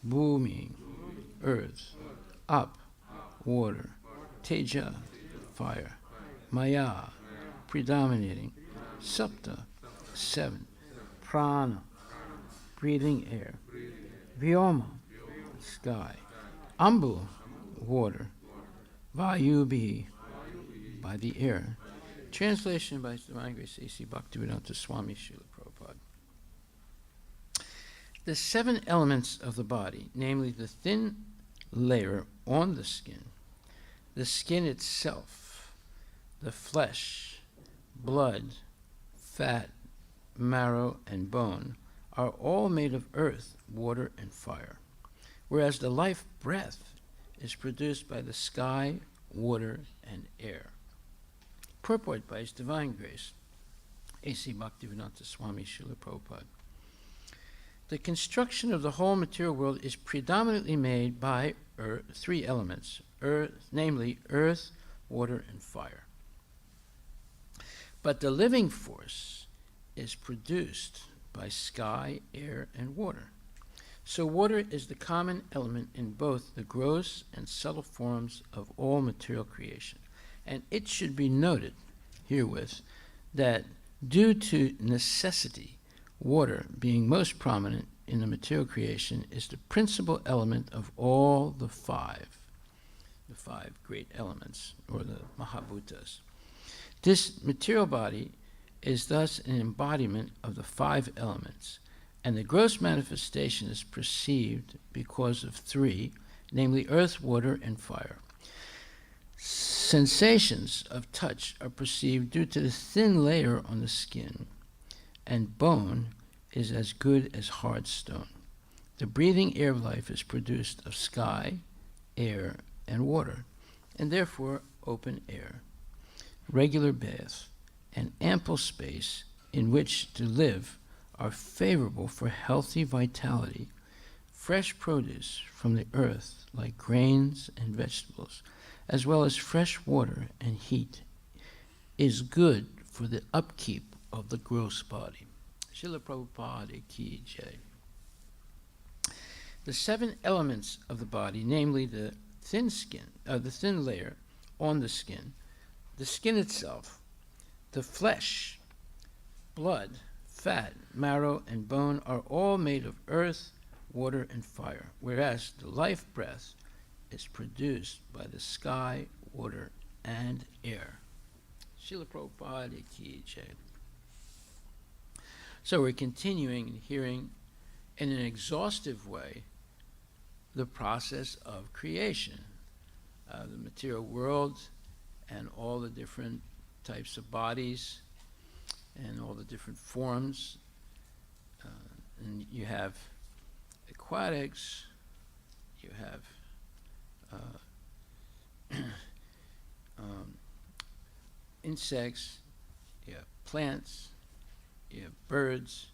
Bhumi, earth. Up, water. Teja, fire. Maya, predominating. Sapta, 7. Prana, breathing air. Vyoma, sky. Ambu, water. Vayubhi, by the air. Translation by His Divine Grace A.C. Bhaktivedanta Swami Srila Prabhupada. The 7 elements of the body, namely the thin layer on the skin itself, the flesh, blood, fat, marrow, and bone, are all made of earth, water, and fire, whereas the life breath is produced by the sky, water, and air. Purport by His Divine Grace, A.C. Bhaktivedanta Swami Srila Prabhupada. The construction of the whole material world is predominantly made by 3 elements, namely earth, water, and fire. But the living force is produced by sky, air, and water. So water is the common element in both the gross and subtle forms of all material creation. And it should be noted herewith that due to necessity, water, being most prominent in the material creation, is the principal element of all the five great elements, or the Mahabhutas. This material body is thus an embodiment of the five elements, and the gross manifestation is perceived because of three, namely earth, water, and fire. Sensations of touch are perceived due to the thin layer on the skin, and bone is as good as hard stone. The breathing air of life is produced of sky, air, and water, and therefore open air, regular bath, and ample space in which to live are favorable for healthy vitality. Fresh produce from the earth, like grains and vegetables, as well as fresh water and heat, is good for the upkeep of the gross body. Srila Prabhupada Ki Jai. The seven elements of the body, namely the thin layer on the skin itself, the flesh, blood, fat, marrow, and bone, are all made of earth, water, and fire, whereas the life breath is produced by the sky, water, and air. Srila Prabhupada Ki Jai. So we're continuing and hearing in an exhaustive way the process of creation, the material world, and all the different types of bodies and all the different forms. And you have aquatics, you have insects, you have plants, you have birds,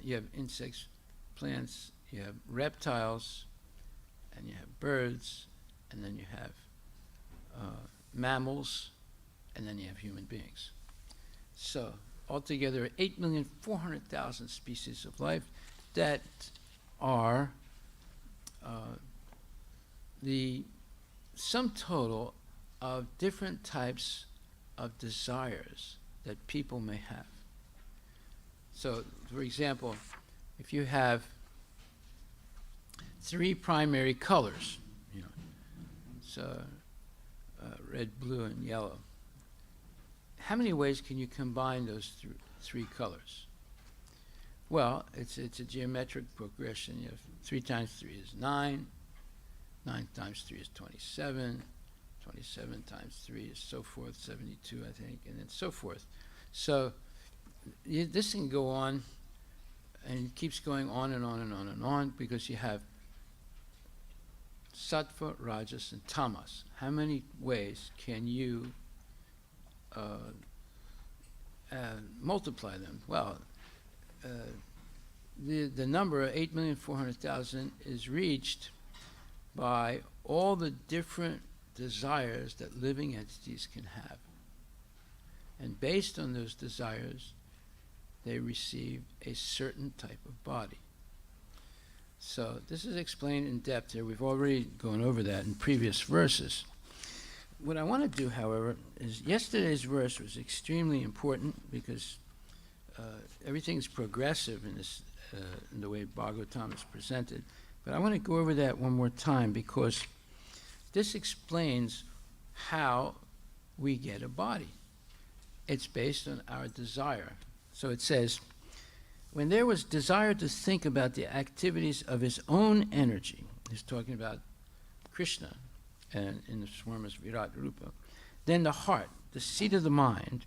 you have insects, plants, you have reptiles, and you have birds, and then you have mammals, and then you have human beings. So altogether, 8,400,000 species of life that are the sum total of different types of desires that people may have. So, for example, if you have three primary colors, so red, blue, and yellow, how many ways can you combine those three colors? Well, it's a geometric progression. You have 3 times 3 is 9, 9 times 3 is 27, 27 times 3 is so forth, 72, I think, and then so forth. So this can go on and keeps going on and on and on and on, because you have sattva, rajas, and tamas. How many ways can you multiply them? Well, the number of 8,400,000 is reached by all the different desires that living entities can have. And based on those desires, they receive a certain type of body. So this is explained in depth here. We've already gone over that in previous verses. What I want to do, however, is yesterday's verse was extremely important, because everything's progressive in this, in the way Bhagavatam is presented. But I want to go over that one more time, because this explains how we get a body. It's based on our desire. So it says, when there was desire to think about the activities of his own energy, he's talking about Krishna and in the form as Virat Rupa, then the heart, the seat of the mind,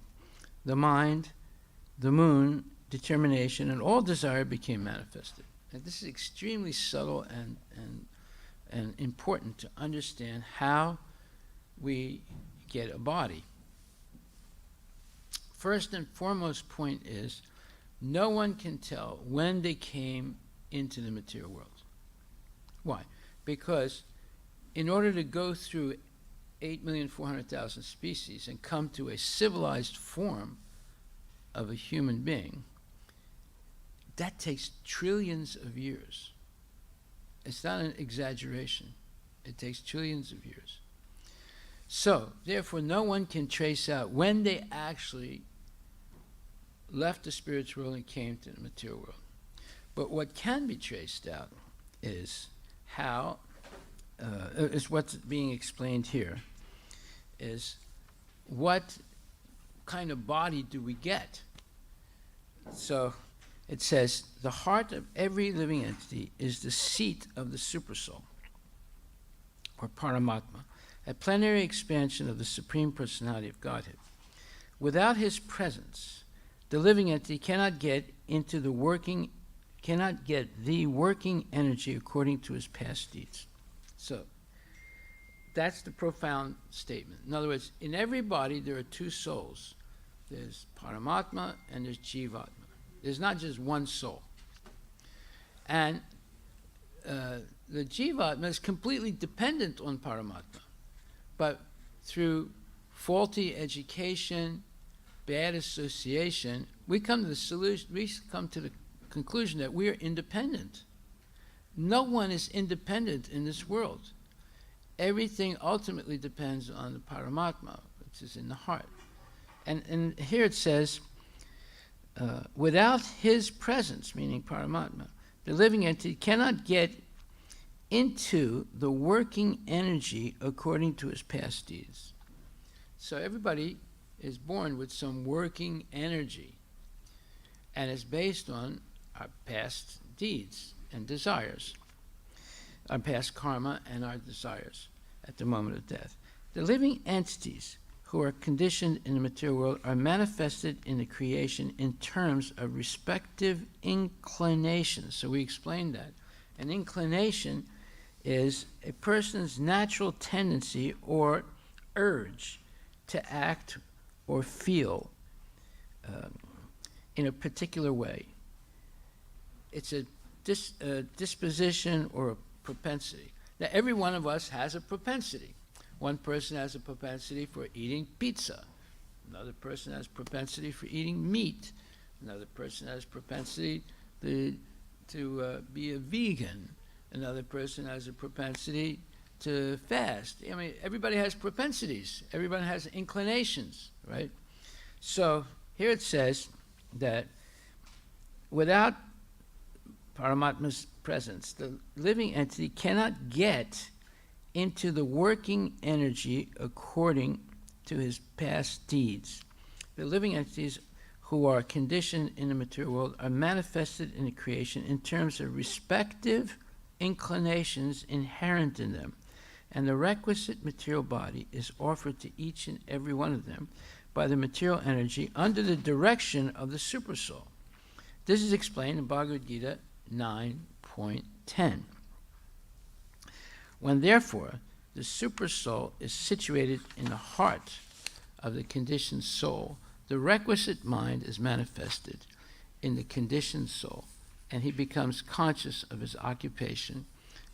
the moon, determination, and all desire became manifested. And this is extremely subtle and important to understand how we get a body. First and foremost point is, no one can tell when they came into the material world. Why? Because in order to go through 8,400,000 species and come to a civilized form of a human being, that takes trillions of years. It's not an exaggeration. It takes trillions of years. So, therefore, no one can trace out when they actually left the spiritual world and came to the material world. But what can be traced out is how, is what's being explained here, is what kind of body do we get? So it says, the heart of every living entity is the seat of the supersoul, or Paramatma, a plenary expansion of the Supreme Personality of Godhead. Without his presence, the living entity cannot get the working energy according to his past deeds. So that's the profound statement. In other words, in every body there are two souls. There's Paramatma and there's Jivatma. There's not just one soul. And the Jivatma is completely dependent on Paramatma. But through faulty education, bad association, we come to the conclusion that we are independent. No one is independent in this world. Everything ultimately depends on the Paramatma, which is in the heart. And here it says, without his presence, meaning Paramatma, the living entity cannot get into the working energy according to his past deeds. So everybody is born with some working energy, and it's based on our past deeds and desires, our past karma and our desires at the moment of death. The living entities who are conditioned in the material world are manifested in the creation in terms of respective inclinations. So we explained that. An inclination is a person's natural tendency or urge to act or feel in a particular way. It's a disposition or a propensity. Now, every one of us has a propensity. One person has a propensity for eating pizza. Another person has propensity for eating meat. Another person has propensity to be a vegan. Another person has a propensity to fast. I mean, everybody has propensities. Everybody has inclinations, right? So here it says that without Paramatma's presence, the living entity cannot get into the working energy according to his past deeds. The living entities who are conditioned in the material world are manifested in the creation in terms of respective inclinations inherent in them, and the requisite material body is offered to each and every one of them by the material energy under the direction of the supersoul. This is explained in Bhagavad Gita 9.10. When therefore the supersoul is situated in the heart of the conditioned soul, the requisite mind is manifested in the conditioned soul, and he becomes conscious of his occupation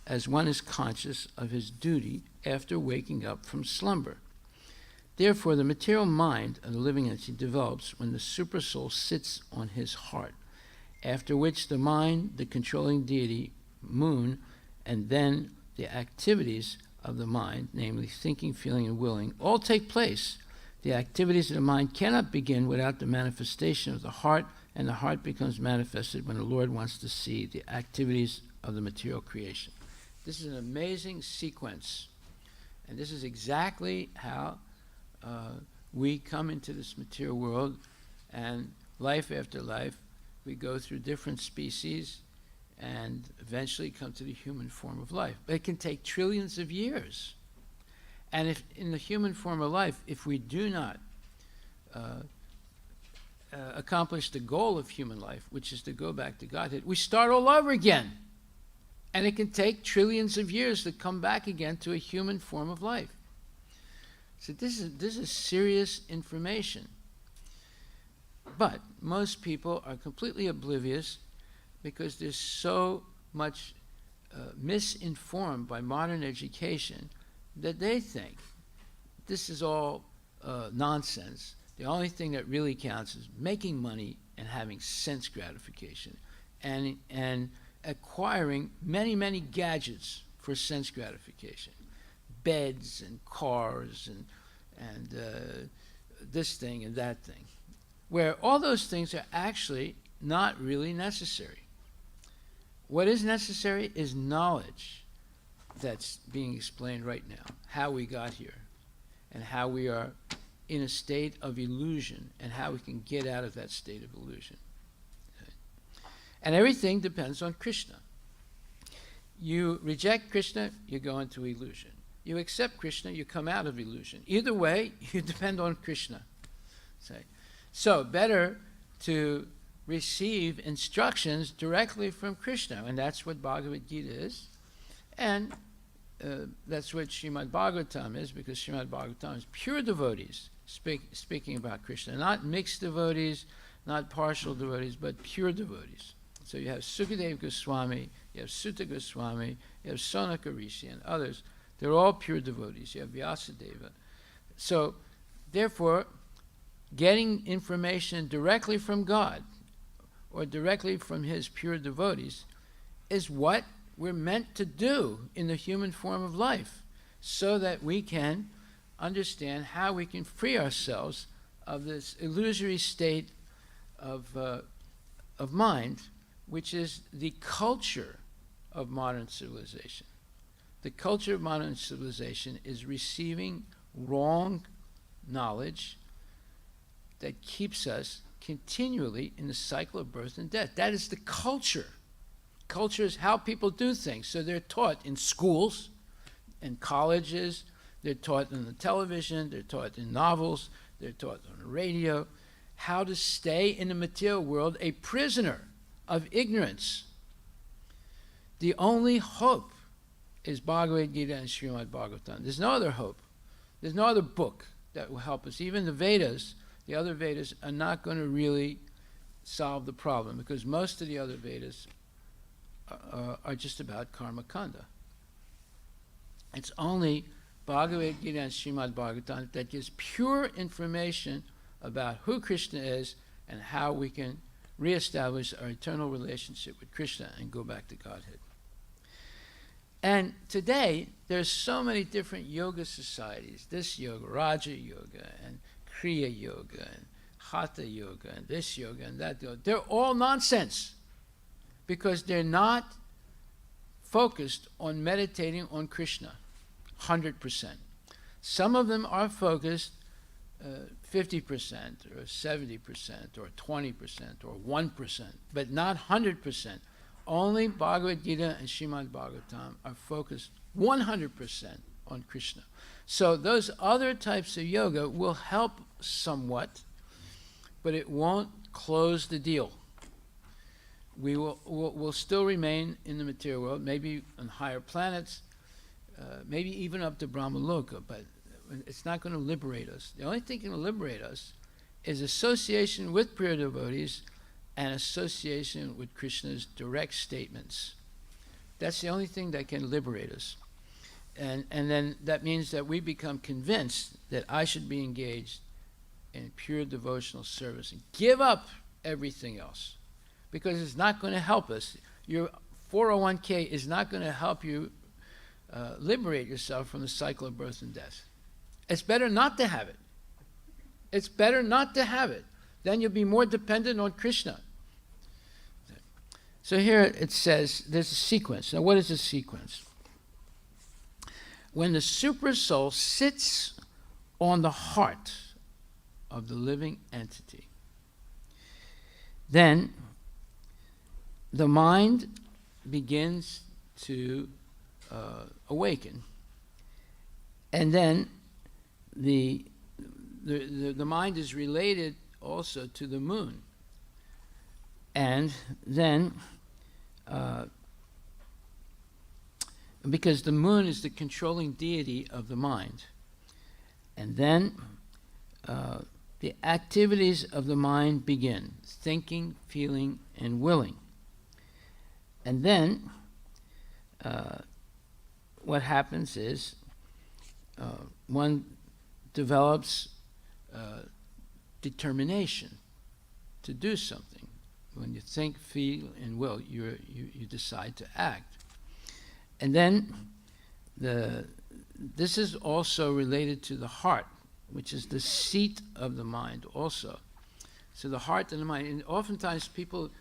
as one is conscious of his duty after waking up from slumber. Therefore, the material mind of the living entity develops when the supersoul sits on his heart, after which the mind, the controlling deity, moon, and then the activities of the mind, namely thinking, feeling, and willing, all take place. The activities of the mind cannot begin without the manifestation of the heart, and the heart becomes manifested when the Lord wants to see the activities of the material creation. This is an amazing sequence, and this is exactly how we come into this material world, and life after life, we go through different species and eventually come to the human form of life. But it can take trillions of years. And if in the human form of life, if we do not accomplish the goal of human life, which is to go back to Godhead, we start all over again. And it can take trillions of years to come back again to a human form of life. So this is serious information. But most people are completely oblivious because they're so much misinformed by modern education that they think this is all nonsense. The only thing that really counts is making money and having sense gratification. and acquiring many, many gadgets for sense gratification. Beds and cars and this thing and that thing, where all those things are actually not really necessary. What is necessary is knowledge that's being explained right now, how we got here, and how we are in a state of illusion, and how we can get out of that state of illusion. Okay? And everything depends on Krishna. You reject Krishna, you go into illusion. You accept Krishna, you come out of illusion. Either way, you depend on Krishna. So better to receive instructions directly from Krishna, and that's what Bhagavad Gita is. And that's what Srimad Bhagavatam is, because Srimad Bhagavatam is pure devotees speaking about Krishna, not mixed devotees, not partial devotees, but pure devotees. So you have Sukadeva Goswami, you have Sutta Goswami, you have Sonaka Rishi, and others. They're all pure devotees. You have Vyasadeva. So, therefore, getting information directly from God or directly from his pure devotees is what we're meant to do in the human form of life, so that we can understand how we can free ourselves of this illusory state of mind, which is the culture of modern civilization. The culture of modern civilization is receiving wrong knowledge that keeps us continually in the cycle of birth and death. That is the culture. Culture is how people do things. So they're taught in schools, in colleges, they're taught on the television, they're taught in novels, they're taught on the radio, how to stay in the material world a prisoner of ignorance. The only hope is Bhagavad Gita and Srimad Bhagavatam. There's no other hope. There's no other book that will help us. Even the Vedas, the other Vedas, are not going to really solve the problem, because most of the other Vedas are just about karma kanda. It's only Bhagavad Gita and Srimad Bhagavatam that gives pure information about who Krishna is and how we can reestablish our eternal relationship with Krishna and go back to Godhead. And today, there's so many different yoga societies. This yoga, Raja Yoga, and Kriya Yoga, and Hatha Yoga, and this yoga, and that yoga. They're all nonsense, because they're not focused on meditating on Krishna 100%. Some of them are focused 50% or 70% or 20% or 1%, but not 100%. Only Bhagavad Gita and Srimad Bhagavatam are focused 100% on Krishna. So those other types of yoga will help somewhat, but it won't close the deal. We'll still remain in the material world, maybe on higher planets, maybe even up to Brahmaloka, but it's not going to liberate us. The only thing that can liberate us is association with pure devotees and association with Krishna's direct statements. That's the only thing that can liberate us. And then that means that we become convinced that I should be engaged in pure devotional service and give up everything else, because it's not going to help us. Your 401k is not going to help you liberate yourself from the cycle of birth and death. It's better not to have it. It's better not to have it. Then you'll be more dependent on Krishna. So here it says there's a sequence. Now, what is a sequence? When the super soul sits on the heart of the living entity, then the mind begins to awaken, and then the mind is related also to the moon, and then because the moon is the controlling deity of the mind, and then the activities of the mind begin: thinking, feeling, and willing. And then what happens is one develops determination to do something. When you think, feel, and will, you decide to act. And then this is also related to the heart, which is the seat of the mind also. So the heart and the mind, and oftentimes people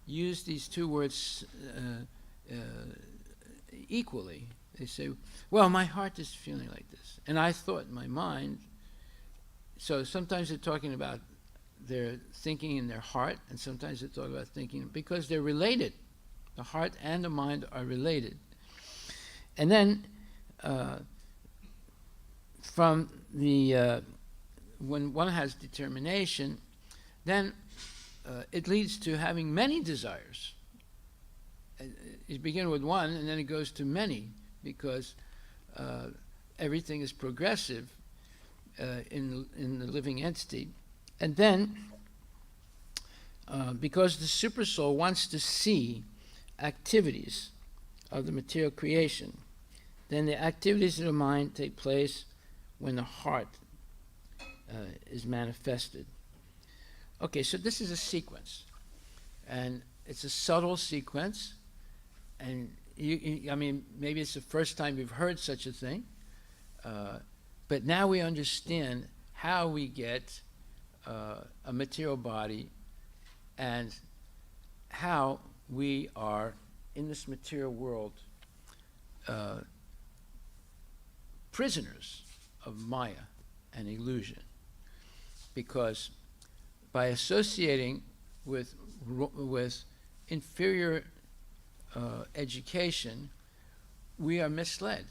use these two words equally. They say, well, my heart is feeling like this, and I thought in my mind. So sometimes they're talking about their thinking in their heart, and sometimes they're talking about thinking, because they're related. The heart and the mind are related. And then from the when one has determination, then it leads to having many desires. You begin with one, and then it goes to many, because everything is progressive in the living entity. And then, because the supersoul wants to see activities of the material creation, then the activities of the mind take place when the heart is manifested. Okay, so this is a sequence, and it's a subtle sequence, and I mean, maybe it's the first time you've heard such a thing, but now we understand how we get a material body and how we are in this material world prisoners of Maya and illusion. Because by associating with inferior education, we are misled.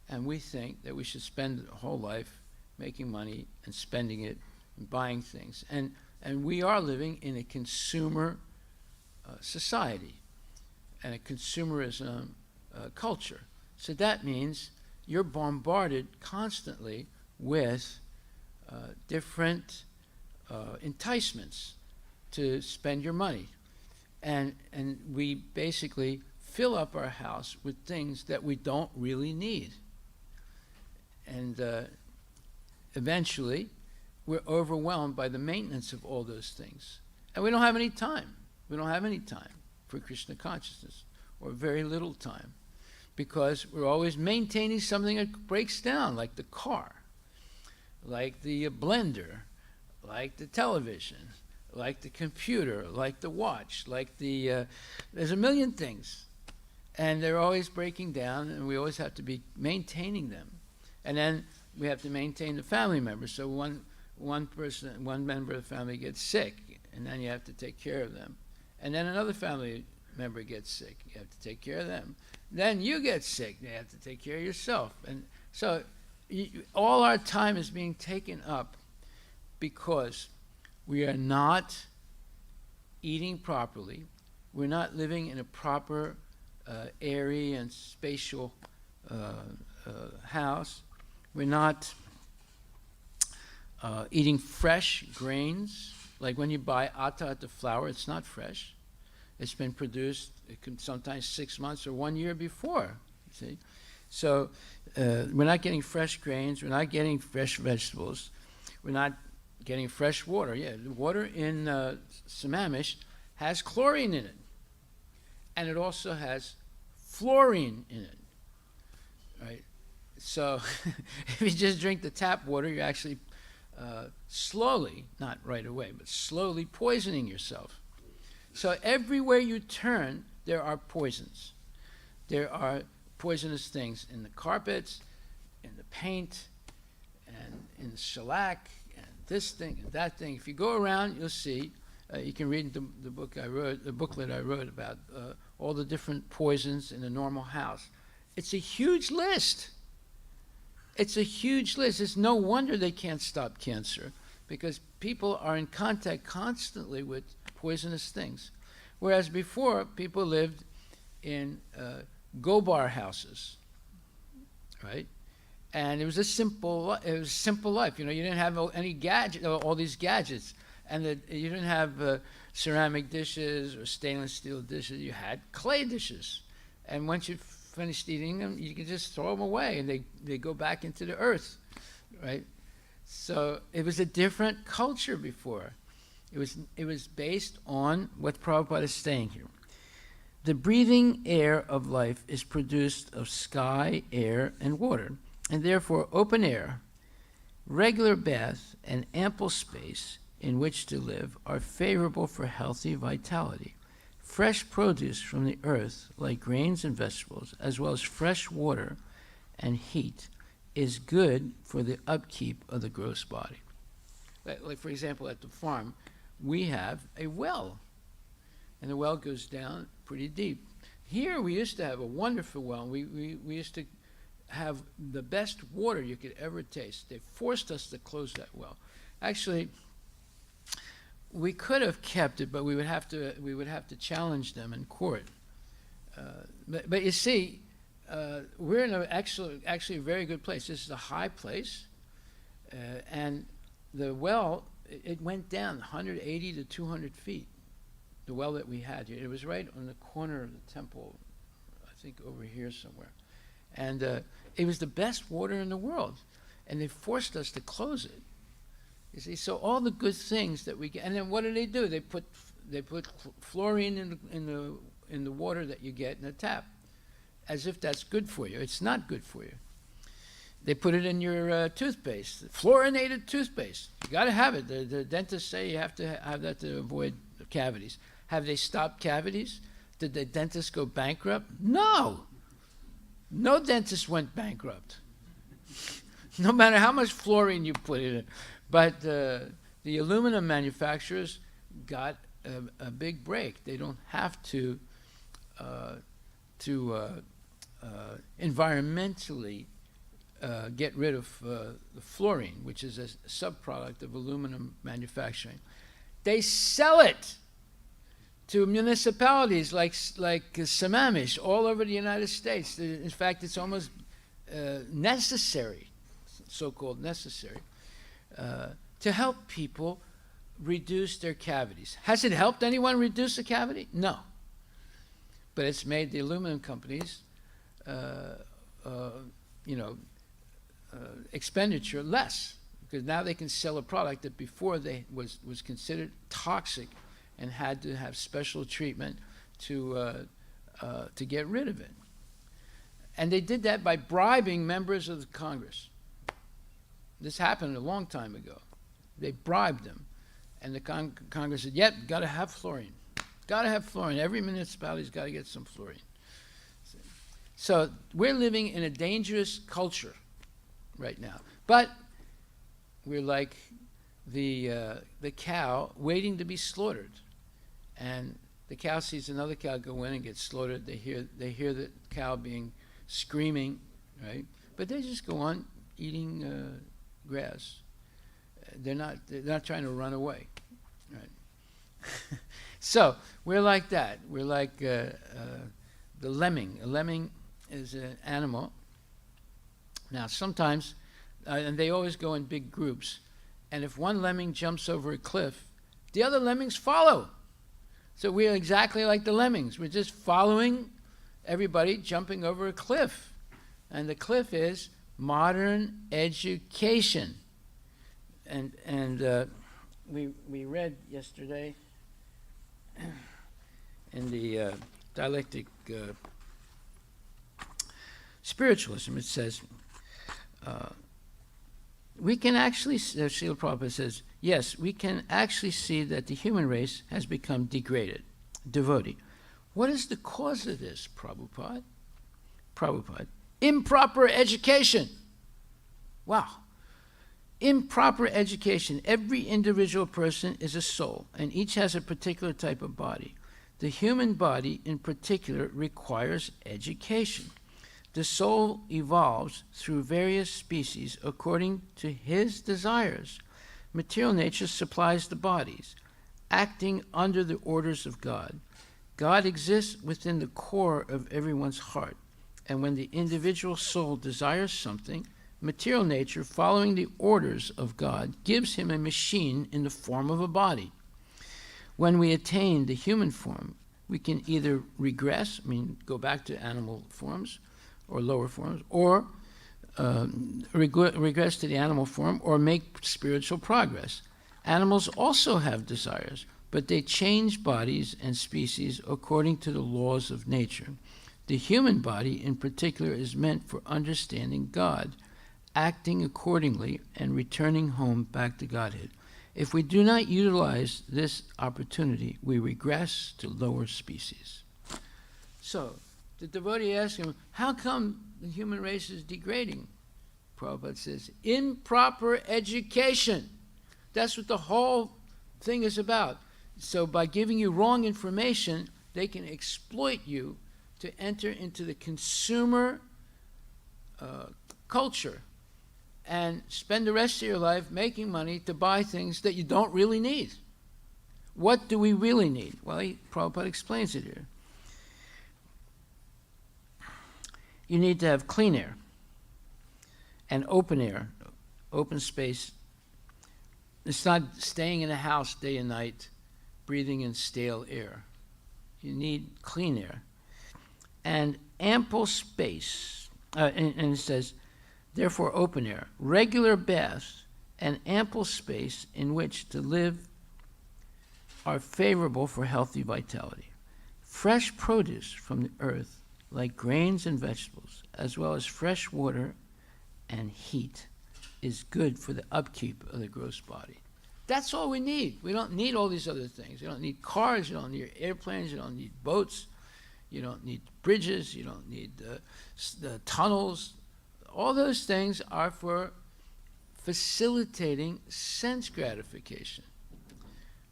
And we think that we should spend a whole life making money and spending it and buying things. And we are living in a consumer society and a consumerism culture. So that means you're bombarded constantly with different enticements to spend your money. And we basically fill up our house with things that we don't really need. And eventually, we're overwhelmed by the maintenance of all those things. And we don't have any time. We don't have any time for Krishna consciousness, or very little time, because we're always maintaining something that breaks down, like the car, like the blender, like the television, like the computer, like the watch, like the, there's a million things. And they're always breaking down, and we always have to be maintaining them. And then we have to maintain the family members. So one member of the family gets sick, and then you have to take care of them. And then another family member gets sick, you have to take care of them. Then you get sick, you have to take care of yourself. And so all our time is being taken up because we are not eating properly, we're not living in a proper airy and spatial house, we're not eating fresh grains. Like when you buy atta at the flour, it's not fresh. It's been produced sometimes 6 months or 1 year before, see? So we're not getting fresh grains, we're not getting fresh vegetables, we're not getting fresh water. Yeah, the water in Sammamish has chlorine in it. And it also has fluorine in it, right? So if you just drink the tap water, you're actually slowly, not right away, but slowly poisoning yourself. So everywhere you turn, there are poisons. There are poisonous things in the carpets, in the paint, and in the shellac, and this thing and that thing. If you go around, you'll see. You can read the book I wrote, the booklet I wrote about all the different poisons in a normal house. It's a huge list. It's a huge list. It's no wonder they can't stop cancer, because people are in contact constantly with poisonous things. Whereas before, people lived in go-bar houses, right? And it was a simple life. You know, you didn't have any gadget, all these gadgets, and you didn't have ceramic dishes or stainless steel dishes. You had clay dishes, and once you finished eating them, you could just throw them away, and they go back into the earth, right? So it was a different culture before, It was based on what Prabhupada is saying here. The breathing air of life is produced of sky, air, and water, and therefore open air, regular bath, and ample space in which to live are favorable for healthy vitality. Fresh produce from the earth, like grains and vegetables, as well as fresh water and heat, is good for the upkeep of the gross body. Like for example, at the farm, we have a well, and the well goes down pretty deep. Here we used to have a wonderful well. We used to have the best water you could ever taste. They forced us to close that well. Actually, we could have kept it, but we would have to challenge them in court. But you see, we're in actually a very good place. This is a high place, and the well, it went down 180 to 200 feet. The well that we had here, it was right on the corner of the temple, I think over here somewhere, and it was the best water in the world, and they forced us to close it. You see, so all the good things that we get, and then what do? They put fluorine in the water that you get in the tap, as if that's good for you. It's not good for you. They put it in your toothpaste, fluorinated toothpaste. You got to have it. The dentists say you have to have that to avoid cavities. Have they stopped cavities? Did the dentists go bankrupt? No. No dentist went bankrupt. No matter how much fluorine you put in it. But the aluminum manufacturers got a big break. They don't have to environmentally get rid of the fluorine, which is a subproduct of aluminum manufacturing. They sell it to municipalities like Sammamish all over the United States. In fact, it's almost necessary, so-called necessary, to help people reduce their cavities. Has it helped anyone reduce a cavity? No. But it's made the aluminum companies, expenditure less, because now they can sell a product that before was considered toxic and had to have special treatment to get rid of it. And they did that by bribing members of the Congress. This happened a long time ago. They bribed them. And the Congress said, yep, got to have fluorine. Got to have fluorine. Every municipality's got to get some fluorine. So we're living in a dangerous culture right now. But we're like the cow waiting to be slaughtered. And the cow sees another cow go in and get slaughtered. They hear the cow screaming, right? But they just go on eating grass. They're not trying to run away, right? So we're like that. We're like the lemming. A lemming is an animal. Now sometimes, and they always go in big groups, and if one lemming jumps over a cliff, the other lemmings follow. So we're exactly like the lemmings. We're just following everybody jumping over a cliff. And the cliff is modern education. And we read yesterday in the dialectic spiritualism, it says, we can actually, Srila Prabhupada says, yes, we can actually see that the human race has become degraded, devotee. What is the cause of this, Prabhupada? Prabhupada, improper education. Wow. Improper education. Every individual person is a soul, and each has a particular type of body. The human body, in particular, requires education. The soul evolves through various species according to his desires. Material nature supplies the bodies, acting under the orders of God. God exists within the core of everyone's heart, and when the individual soul desires something, material nature, following the orders of God, gives him a machine in the form of a body. When we attain the human form, we can either regress, go back to animal forms or lower forms, or regress to the animal form, or make spiritual progress. Animals also have desires, but they change bodies and species according to the laws of nature. The human body, in particular, is meant for understanding God, acting accordingly, and returning home back to Godhead. If we do not utilize this opportunity, we regress to lower species. So, the devotee asks him, how come the human race is degrading? Prabhupada says, improper education. That's what the whole thing is about. So by giving you wrong information, they can exploit you to enter into the consumer culture and spend the rest of your life making money to buy things that you don't really need. What do we really need? Well, Prabhupada explains it here. You need to have clean air and open space. It's not staying in a house day and night, breathing in stale air. You need clean air. And ample space. And it says, therefore, open air, regular baths, and ample space in which to live are favorable for healthy vitality. Fresh produce from the earth, like grains and vegetables, as well as fresh water and heat, is good for the upkeep of the gross body. That's all we need. We don't need all these other things. You don't need cars, you don't need airplanes, you don't need boats, you don't need bridges, you don't need the tunnels. All those things are for facilitating sense gratification.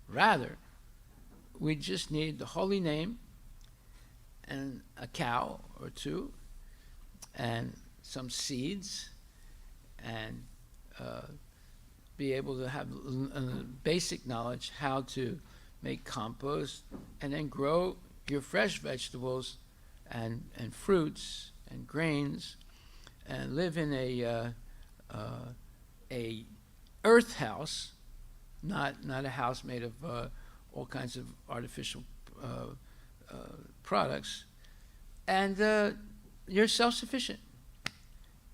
Rather, we just need the holy name and a cow or two and some seeds and be able to have basic knowledge how to make compost and then grow your fresh vegetables and fruits and grains and live in a earth house, not a house made of all kinds of artificial products, and you're self-sufficient.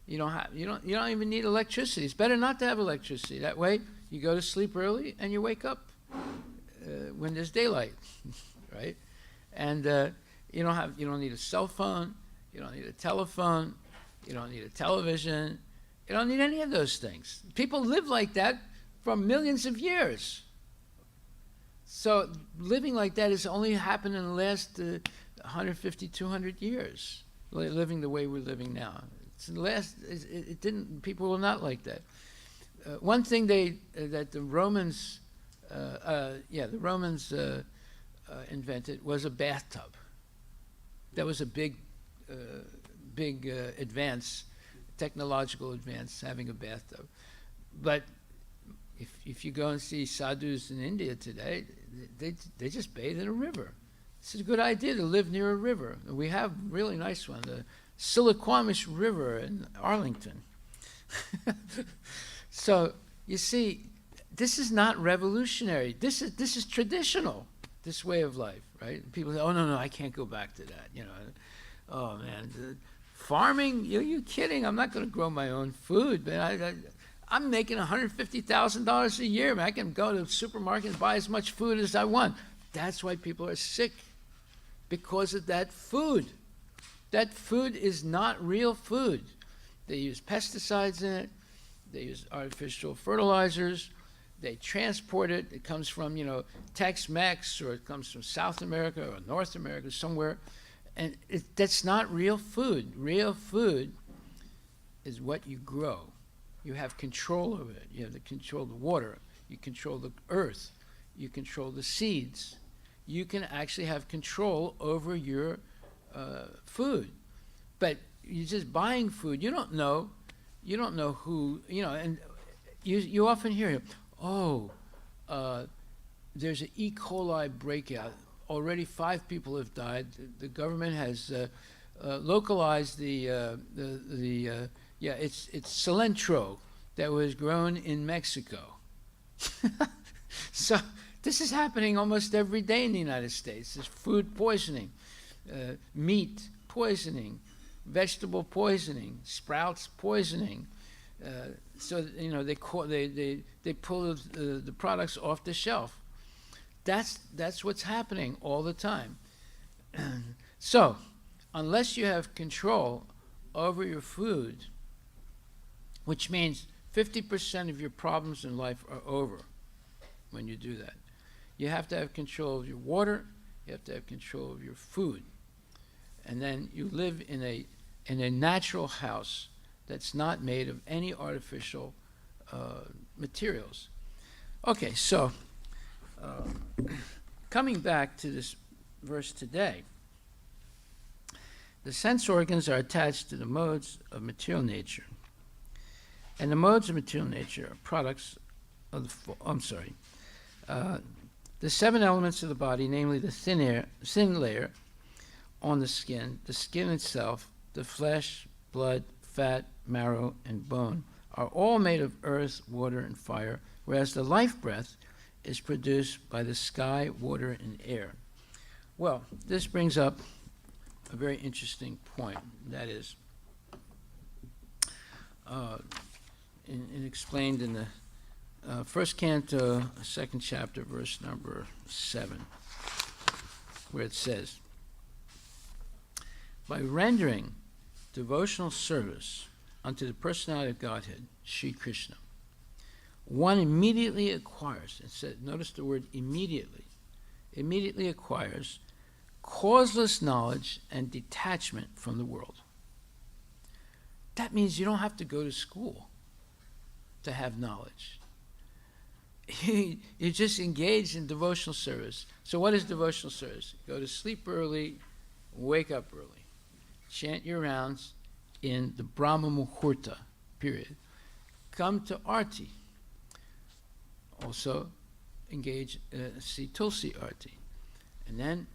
You don't even need electricity. It's better not to have electricity. That way, you go to sleep early and you wake up when there's daylight, right? And you don't need a cell phone. You don't need a telephone. You don't need a television. You don't need any of those things. People live like that for millions of years. So living like that has only happened in the last 150, 200 years, living the way we're living now. It didn't. People were not like that. One thing that the Romans, invented was a bathtub. That was a big advance, technological advance, having a bathtub. But if you go and see sadhus in India today, they just bathe in a river. It's a good idea to live near a river. We have a really nice one, the Siliquamish River in Arlington. So you see, this is not revolutionary. This is traditional, this way of life, right? People say, "Oh no, I can't go back to that." Oh man, farming? Are you kidding? I'm not going to grow my own food, man. I'm making $150,000 a year, man. I can go to the supermarket and buy as much food as I want. That's why people are sick, because of that food. That food is not real food. They use pesticides in it. They use artificial fertilizers. They transport it. It comes from, Tex-Mex, or it comes from South America or North America, somewhere. And that's not real food. Real food is what you grow. You have control over it. You have to control the water. You control the earth. You control the seeds. You can actually have control over your food. But you're just buying food. You don't know who, and you often hear, there's an E. coli breakout. Already 5 people have died. The government has localized it's cilantro that was grown in Mexico. So this is happening almost every day in the United States. There's food poisoning, meat poisoning, vegetable poisoning, sprouts poisoning, So they pull the products off the shelf. That's what's happening all the time. So, unless you have control over your food, which means 50% of your problems in life are over when you do that. You have to have control of your water, you have to have control of your food. And then you live in a natural house that's not made of any artificial materials. Okay, so coming back to this verse today, the sense organs are attached to the modes of material nature. And the modes of material nature are products of the 7 elements of the body, namely the thin layer on the skin itself, the flesh, blood, fat, marrow, and bone, are all made of earth, water, and fire, whereas the life breath is produced by the sky, water, and air. Well, this brings up a very interesting point. That is, explained in the first canto, second chapter, verse number 7, where it says, by rendering devotional service unto the personality of Godhead, Sri Krishna, one immediately acquires, it said, notice the word immediately acquires causeless knowledge and detachment from the world. That means you don't have to go to school to have knowledge. You just engage in devotional service. So what is devotional service? Go to sleep early, wake up early. Chant your rounds in the Brahma Muhurta period. Come to Aarti. Also engage, see Tulsi Aarti. And then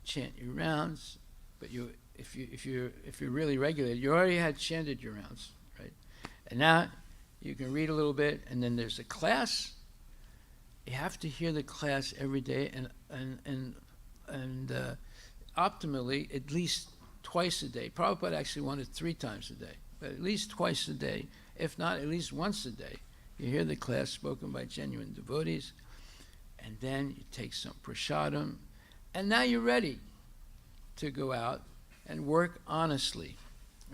chant your rounds, but if you're really regulated, you already had chanted your rounds, right? And now you can read a little bit, and then there's a class. You have to hear the class every day, and optimally at least twice a day. Prabhupada actually wanted 3 times a day, but at least twice a day, if not at least once a day. You hear the class spoken by genuine devotees, and then you take some prasadam, and now you're ready to go out and work honestly,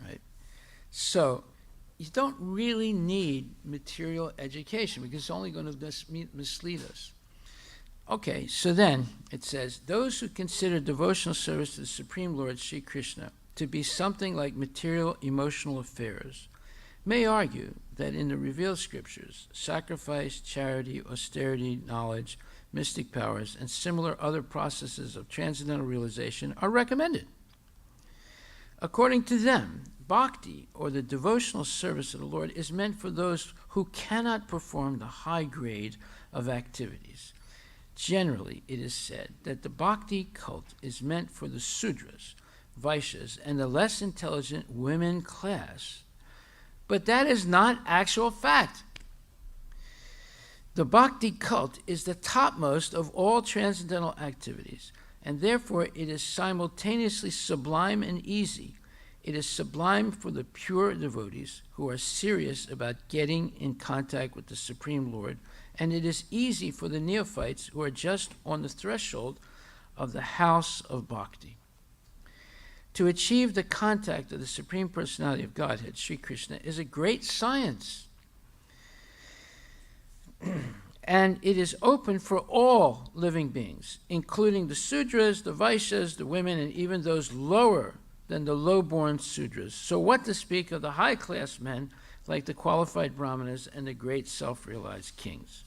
right? So you don't really need material education because it's only going to mislead us. Okay, so then it says, those who consider devotional service to the Supreme Lord Sri Krishna to be something like material emotional affairs may argue that in the revealed scriptures, sacrifice, charity, austerity, knowledge, mystic powers, and similar other processes of transcendental realization are recommended. According to them, bhakti, or the devotional service of the Lord, is meant for those who cannot perform the high grade of activities. Generally, it is said that the bhakti cult is meant for the Sudras, Vaishyas, and the less intelligent women class. But that is not actual fact. The bhakti cult is the topmost of all transcendental activities, and therefore it is simultaneously sublime and easy. It is sublime for the pure devotees who are serious about getting in contact with the Supreme Lord, and it is easy for the neophytes who are just on the threshold of the house of bhakti. To achieve the contact of the Supreme Personality of Godhead, Sri Krishna, is a great science. And it is open for all living beings, including the Sudras, the Vaishyas, the women, and even those lower than the low-born Sudras. So what to speak of the high-class men like the qualified Brahmanas and the great self-realized kings?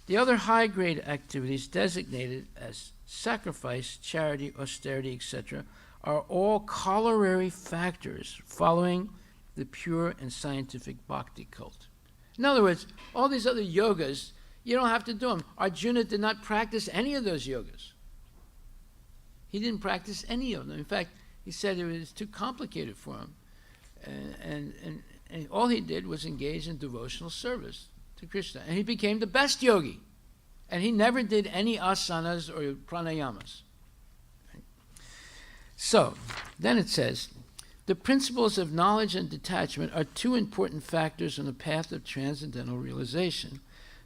The other high-grade activities designated as sacrifice, charity, austerity, etc., are all corollary factors following the pure and scientific bhakti cult. In other words, all these other yogas, you don't have to do them. Arjuna did not practice any of those yogas. He didn't practice any of them. In fact, he said it was too complicated for him. And all he did was engage in devotional service to Krishna. And he became the best yogi. And he never did any asanas or pranayamas. So, then it says, The principles of knowledge and detachment are two important factors on the path of transcendental realization.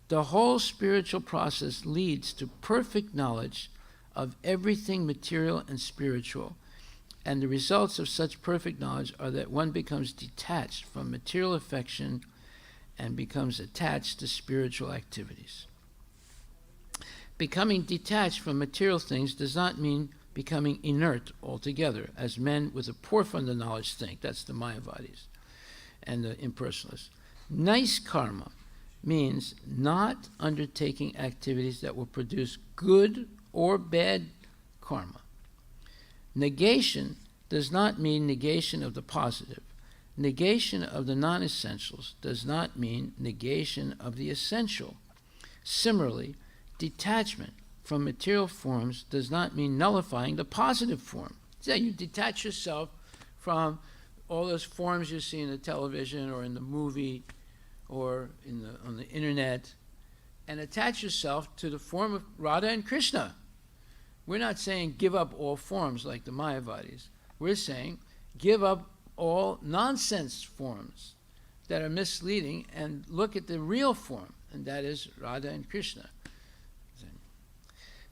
The whole spiritual process leads to perfect knowledge of everything material and spiritual, and the results of such perfect knowledge are that one becomes detached from material affection and becomes attached to spiritual activities. Becoming detached from material things does not mean becoming inert altogether, as men with a poor fund of knowledge think. That's the Mayavadis and the impersonalists. Nice karma means not undertaking activities that will produce good or bad karma. Negation does not mean negation of the positive. Negation of the non-essentials does not mean negation of the essential. Similarly, detachment from material forms does not mean nullifying the positive form. So you detach yourself from all those forms you see in the television or in the movie or on the internet, and attach yourself to the form of Radha and Krishna. We're not saying give up all forms like the Mayavadis. We're saying give up all nonsense forms that are misleading and look at the real form, and that is Radha and Krishna.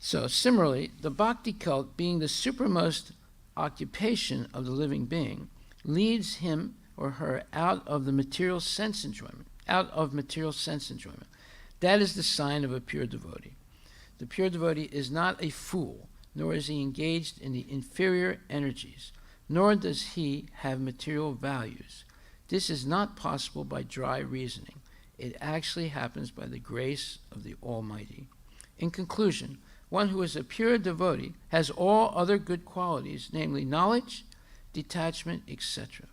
So similarly, the bhakti cult, being the supermost occupation of the living being, leads him or her out of material sense enjoyment. That is the sign of a pure devotee. The pure devotee is not a fool, nor is he engaged in the inferior energies, nor does he have material values. This is not possible by dry reasoning. It actually happens by the grace of the Almighty. In conclusion, one who is a pure devotee has all other good qualities, namely knowledge, detachment, etc.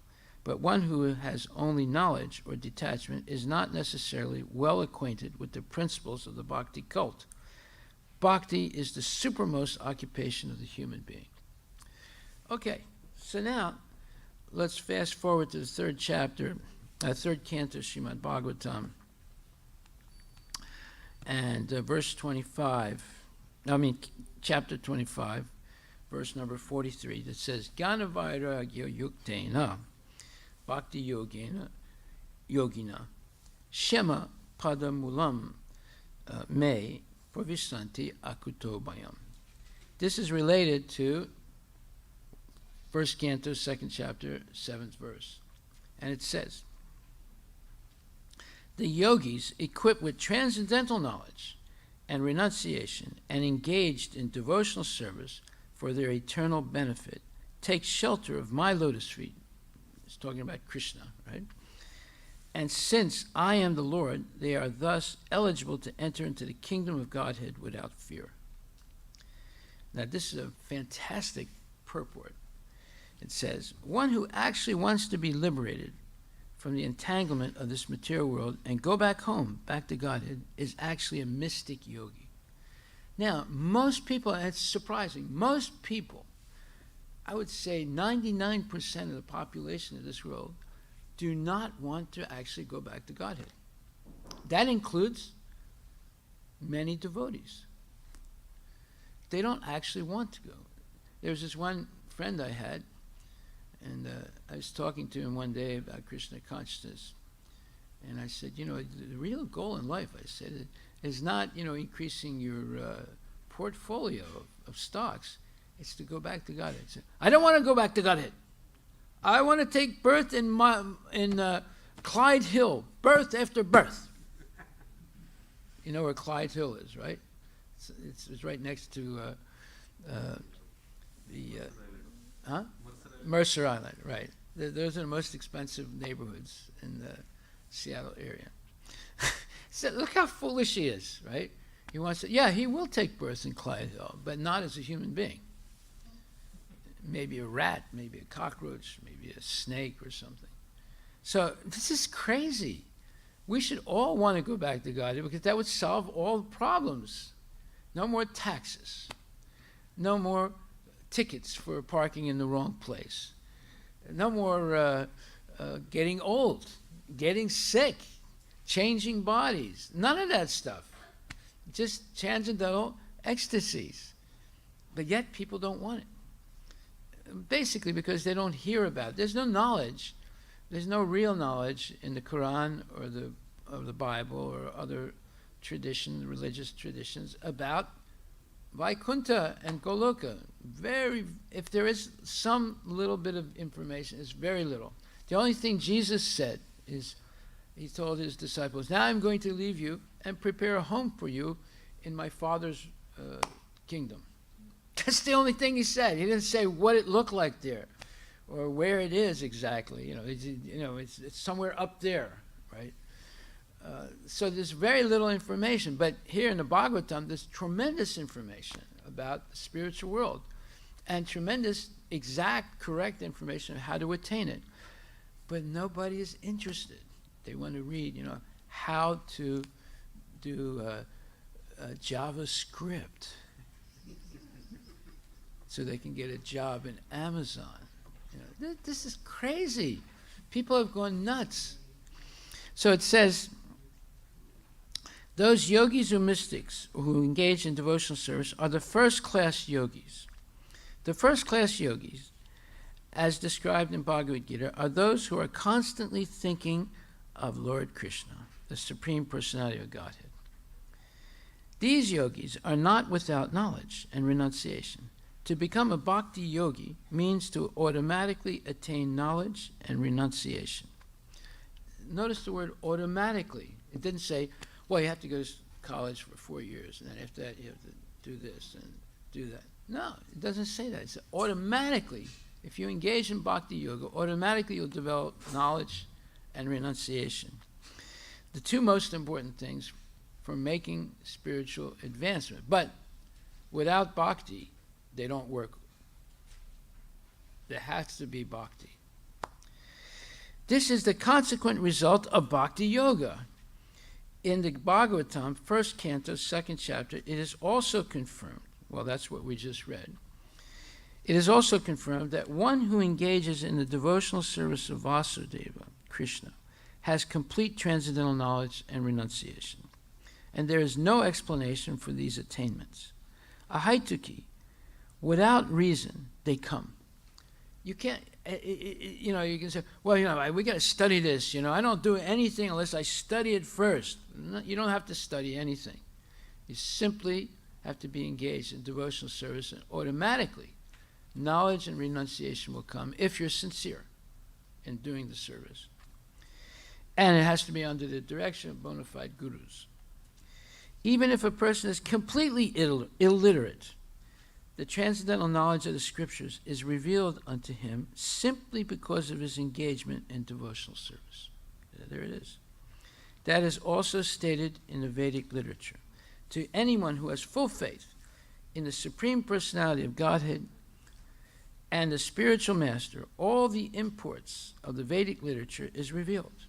But one who has only knowledge or detachment is not necessarily well acquainted with the principles of the bhakti cult. Bhakti is the supermost occupation of the human being. Okay, so now let's fast forward to the third chapter, third canto, Srimad Bhagavatam, and verse 25. Chapter 25, verse number 43, that says, Jnana Vairagya Yuktena Bhakti Yogina Shema Padamulam Me Pravisanti Akutobayam. This is related to first canto, second chapter, 7th verse. And it says, the yogis equipped with transcendental knowledge and renunciation and engaged in devotional service for their eternal benefit take shelter of my lotus feet. It's talking about Krishna, right? And since I am the Lord, they are thus eligible to enter into the kingdom of Godhead without fear. Now, this is a fantastic purport. It says, one who actually wants to be liberated from the entanglement of this material world and go back home, back to Godhead, is actually a mystic yogi. Now, most people, and it's surprising, most people, I would say 99% of the population of this world, do not want to actually go back to Godhead. That includes many devotees. They don't actually want to go. There's this one friend I had, and I was talking to him one day about Krishna consciousness. And I said, the real goal in life, I said, is not, increasing your portfolio of stocks. It's to go back to Godhead. I said, I don't want to go back to Godhead. I want to take birth in Clyde Hill, birth after birth. You know where Clyde Hill is, right? It's right next to Mercer Island, right. Those are the most expensive neighborhoods in the Seattle area. So look how foolish he is, right? He wants to, he will take birth in Clyde Hill, but not as a human being. Maybe a rat, maybe a cockroach, maybe a snake or something. So this is crazy. We should all want to go back to God because that would solve all the problems. No more taxes. No more tickets for parking in the wrong place. No more getting old, getting sick, changing bodies. None of that stuff. Just transcendental ecstasies. But yet people don't want it. basically because they don't hear about it. There's no knowledge. There's no real knowledge in the Quran or the Bible or other traditions, religious traditions, about Vaikuntha and Goloka. If there is some little bit of information, it's very little. The only thing Jesus said is, he told his disciples, now I'm going to leave you and prepare a home for you in my Father's kingdom. That's the only thing he said. He didn't say what it looked like there or where it is exactly. It's somewhere up there, right? So there's very little information. But here in the Bhagavatam, there's tremendous information about the spiritual world and tremendous, exact, correct information on how to attain it. But nobody is interested. They want to read, how to do JavaScript so they can get a job in Amazon. This is crazy. People have gone nuts. So it says, those yogis or mystics who engage in devotional service are the first-class yogis. The first-class yogis, as described in Bhagavad Gita, are those who are constantly thinking of Lord Krishna, the Supreme Personality of Godhead. These yogis are not without knowledge and renunciation. To become a bhakti yogi means to automatically attain knowledge and renunciation. Notice the word automatically. It didn't say, well, you have to go to college for 4 years, and then after that you have to do this and do that. No, it doesn't say that. It says automatically, if you engage in bhakti yoga, automatically you'll develop knowledge and renunciation. The two most important things for making spiritual advancement. But without bhakti, they don't work. There has to be bhakti. This is the consequent result of bhakti yoga. In the Bhagavatam, 1st canto, 2nd chapter, it is also confirmed, well, that's what we just read. It is also confirmed that one who engages in the devotional service of Vasudeva, Krishna, has complete transcendental knowledge and renunciation. And there is no explanation for these attainments. Ahaituki, without reason, they come. You can't, you can say, well, we got to study this. I don't do anything unless I study it first. No, you don't have to study anything. You simply have to be engaged in devotional service, and automatically knowledge and renunciation will come if you're sincere in doing the service. And it has to be under the direction of bona fide gurus. Even if a person is completely illiterate, the transcendental knowledge of the scriptures is revealed unto him simply because of his engagement in devotional service. There it is. That is also stated in the Vedic literature. To anyone who has full faith in the Supreme Personality of Godhead and the spiritual master, all the imports of the Vedic literature is revealed.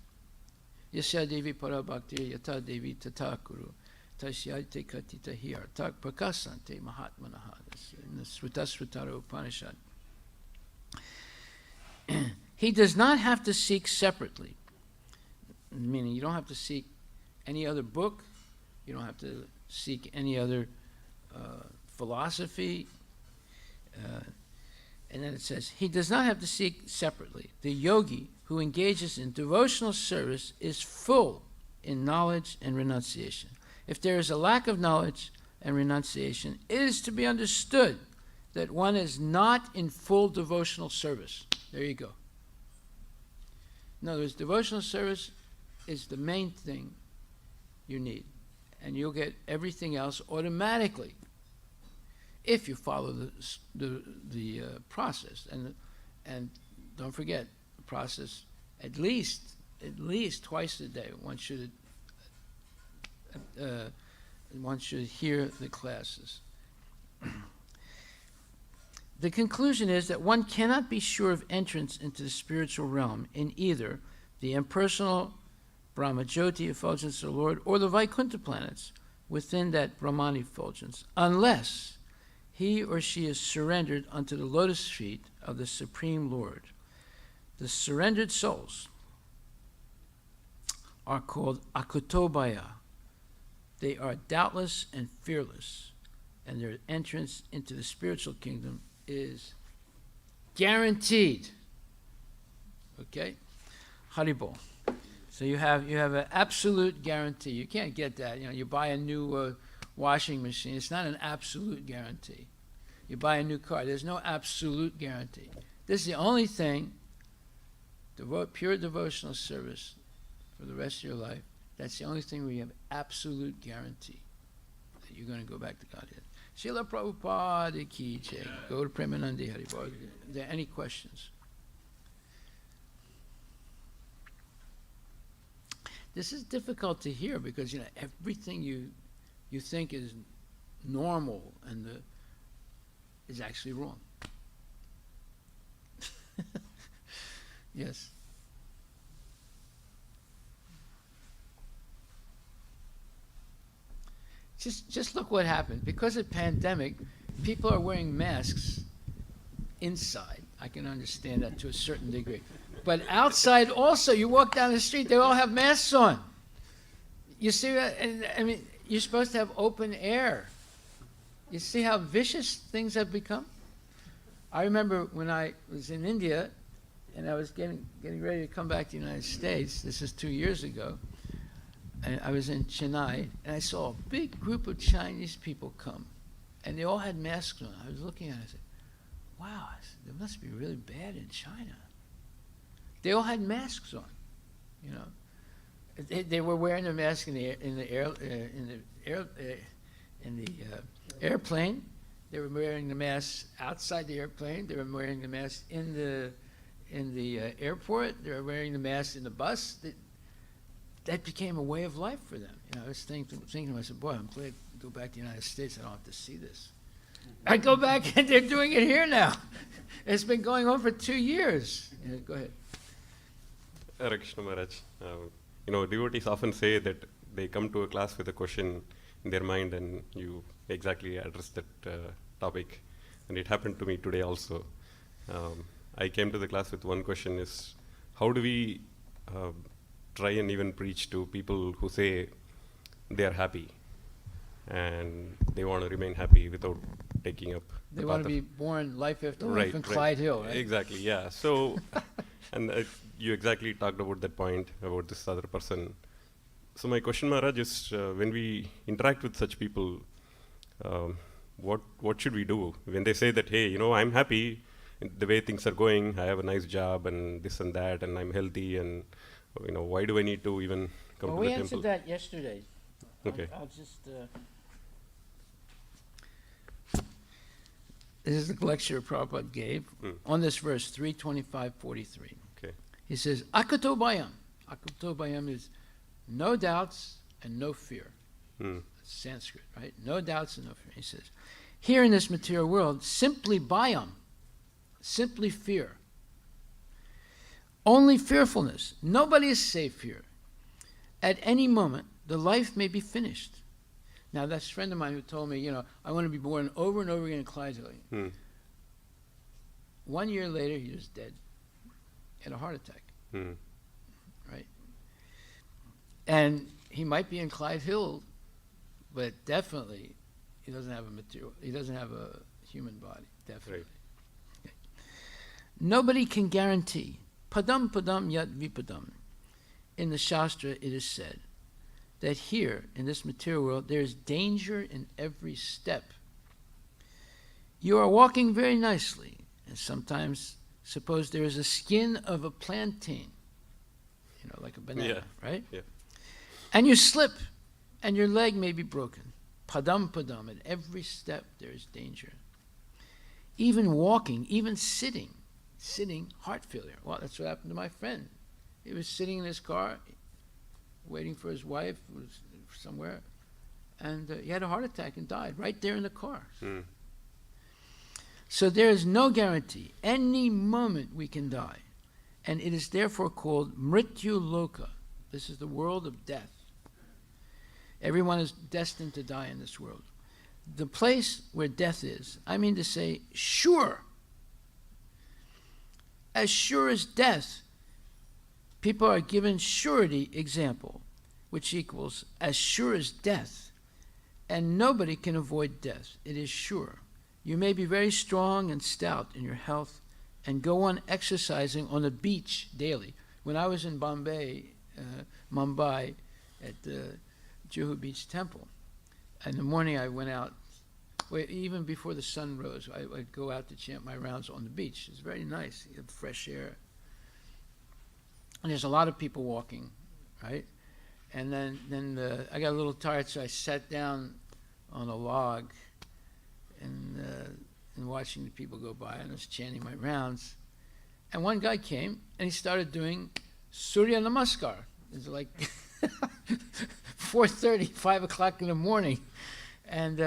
Yasya Devi Parabhakti Yata Devi Tatakuru Tashyate Katita Hiartak Prakasante Mahatmanaha. In the Srutasrutara Upanishad. He does not have to seek separately, meaning you don't have to seek any other book, you don't have to seek any other philosophy. And then it says, he does not have to seek separately. The yogi who engages in devotional service is full in knowledge and renunciation. If there is a lack of knowledge and renunciation, it is to be understood that one is not in full devotional service. There you go. In other words, devotional service is the main thing you need, and you'll get everything else automatically if you follow the process. And don't forget the process. At least twice a day, one should hear the classes. The conclusion is that one cannot be sure of entrance into the spiritual realm in either the impersonal Brahmajyoti effulgence of the Lord or the Vaikuntha planets within that Brahmani effulgence, unless he or she is surrendered unto the lotus feet of the Supreme Lord. The surrendered souls are called akutobaya. They are doubtless and fearless, and their entrance into the spiritual kingdom is Guaranteed. Okay? Haribol. So you have an absolute guarantee. You can't get that. You buy a new washing machine. It's not an absolute guarantee. You buy a new car. There's no absolute guarantee. This is the only thing, pure devotional service for the rest of your life. That's the only thing where you have absolute guarantee that you're going to go back to Godhead. Srila Prabhupada ki jai. Go to Premanandi Haribol. Are there any questions? This is difficult to hear because everything you think is normal and is actually wrong. Yes. Just look what happened. Because of pandemic, people are wearing masks inside. I can understand that to a certain degree. But outside also, you walk down the street, they all have masks on. You see that? I mean, you're supposed to have open air. You see how vicious things have become? I remember when I was in India and I was getting ready to come back to the United States. This is 2 years ago. And I was in Chennai, and I saw a big group of Chinese people come, and they all had masks on. I was looking at it, I said, wow, it must be really bad in China. They all had masks on, They were wearing the mask in the airplane. They were wearing the mask outside the airplane. They were wearing the mask in the airport. They were wearing the mask in the bus. That became a way of life for them. I was thinking to myself, boy, I'm glad to go back to the United States. I don't have to see this. I go back and they're doing it here now. It's been going on for 2 years. Go ahead. Hare Krishna Maharaj. Devotees often say that they come to a class with a question in their mind and you exactly address that topic. And it happened to me today also. I came to the class with one question is, how do we try and even preach to people who say they are happy and they want to remain happy without taking up they want to be born life after life in Clyde Hill, right? Exactly, yeah. So, and you exactly talked about that point about this other person. So my question, Maharaj, is when we interact with such people, what should we do when they say that, hey, I'm happy the way things are going, I have a nice job and this and that, and I'm healthy, and why do I need to even come to the temple? We answered that yesterday. Okay. I'll just. This is the lecture Prabhupada gave on this verse 325:43. Okay. He says, "Akato bayam." Akato bayam is no doubts and no fear. That's Sanskrit, right? No doubts and no fear. He says, here in this material world, simply bayam, simply fear. Only fearfulness. Nobody is safe here. At any moment, the life may be finished. Now, that's a friend of mine who told me, I want to be born over and over again in Clydesdale. 1 year later, he was dead. He had a heart attack. Right? And he might be in Clyde Hill, but definitely he doesn't have a human body. Definitely. Right. Okay. Nobody can guarantee. Padam padam yat vipadam. In the Shastra, it is said that here, in this material world, there is danger in every step. You are walking very nicely, and sometimes, suppose there is a skin of a plantain, like a banana, right? Yeah. And you slip, and your leg may be broken. Padam padam, at every step there is danger. Even walking, even sitting, heart failure. Well, that's what happened to my friend. He was sitting in his car, waiting for his wife, who was somewhere, and he had a heart attack and died right there in the car. So there is no guarantee. Any moment we can die. And it is therefore called Mrityu Loka. This is the world of death. Everyone is destined to die in this world. The place where death is, I mean to say, sure. As sure as death, people are given surety example, which equals as sure as death. And nobody can avoid death. It is sure. You may be very strong and stout in your health and go on exercising on the beach daily. When I was in Mumbai, at the Juhu Beach Temple, in the morning I went out, even before the sun rose, I'd go out to chant my rounds on the beach. It's very nice, you have fresh air. And there's a lot of people walking, right? And then I got a little tired, so I sat down on a log and watching the people go by, and I was chanting my rounds. And one guy came, and he started doing Surya Namaskar. It's like 4:30, 5 o'clock in the morning. And,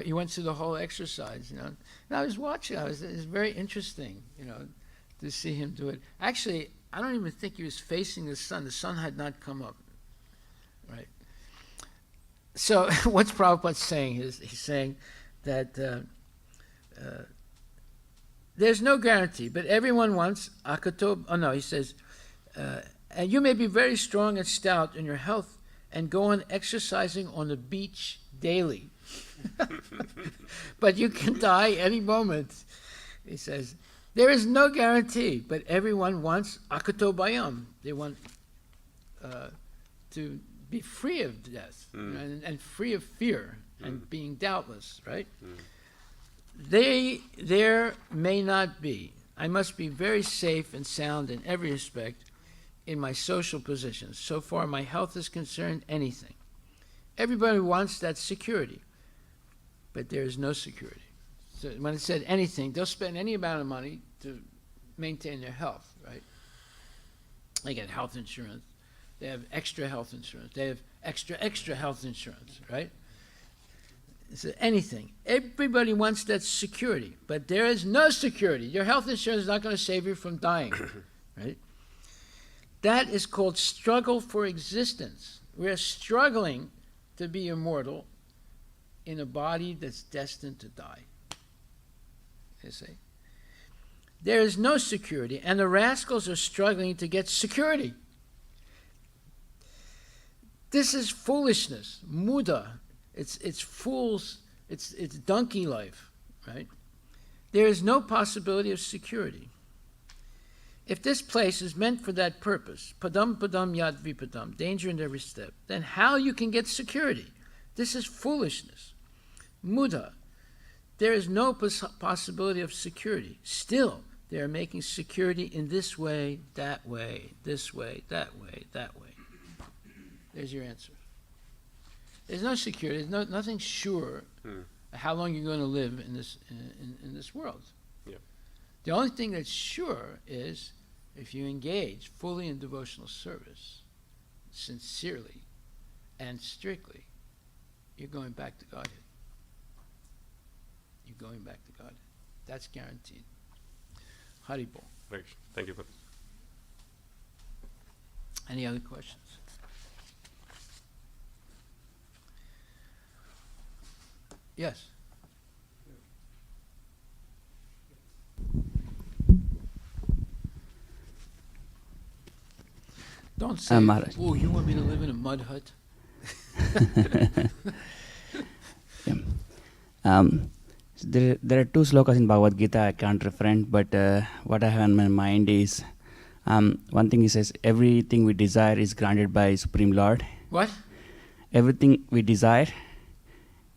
he went through the whole exercise, And I was watching. It was very interesting, to see him do it. Actually, I don't even think he was facing the sun. The sun had not come up, right? So what's Prabhupada saying is, he's saying that there's no guarantee, but everyone wants akato. Oh no, he says, and you may be very strong and stout in your health and go on exercising on the beach daily. But you can die any moment. He says, there is no guarantee, but everyone wants akato bayam. They want to be free of death and free of fear and being doubtless, right? There may not be. I must be very safe and sound in every respect in my social positions. So far, my health is concerned, anything. Everybody wants that security, but there is no security. So when it said anything, they'll spend any amount of money to maintain their health, right? They get health insurance. They have extra health insurance. They have extra health insurance, right? So anything. Everybody wants that security, but there is no security. Your health insurance is not going to save you from dying, right? That is called struggle for existence. We're struggling to be immortal in a body that's destined to die. You see? There is no security, and the rascals are struggling to get security. This is foolishness, muda. It's fools, it's donkey life, right? There is no possibility of security. If this place is meant for that purpose, padam yad vipadam, danger in every step, then how you can get security? This is foolishness, muda. There is no possibility of security. Still, they are making security in this way, that way, this way, that way, that way. There's your answer. There's no security. There's nothing sure how long you're going to live in this world. Yeah. The only thing that's sure is if you engage fully in devotional service, sincerely and strictly, you're going back to Godhead. You're going back to Godhead. That's guaranteed. Haribol. Right. Thank you for Any other questions? Yes. Don't say, oh, you want me to live in a mud hut? There are two slokas in Bhagavad Gita I can't reference, but what I have in my mind is, one thing he says, everything we desire is granted by Supreme Lord. What? Everything we desire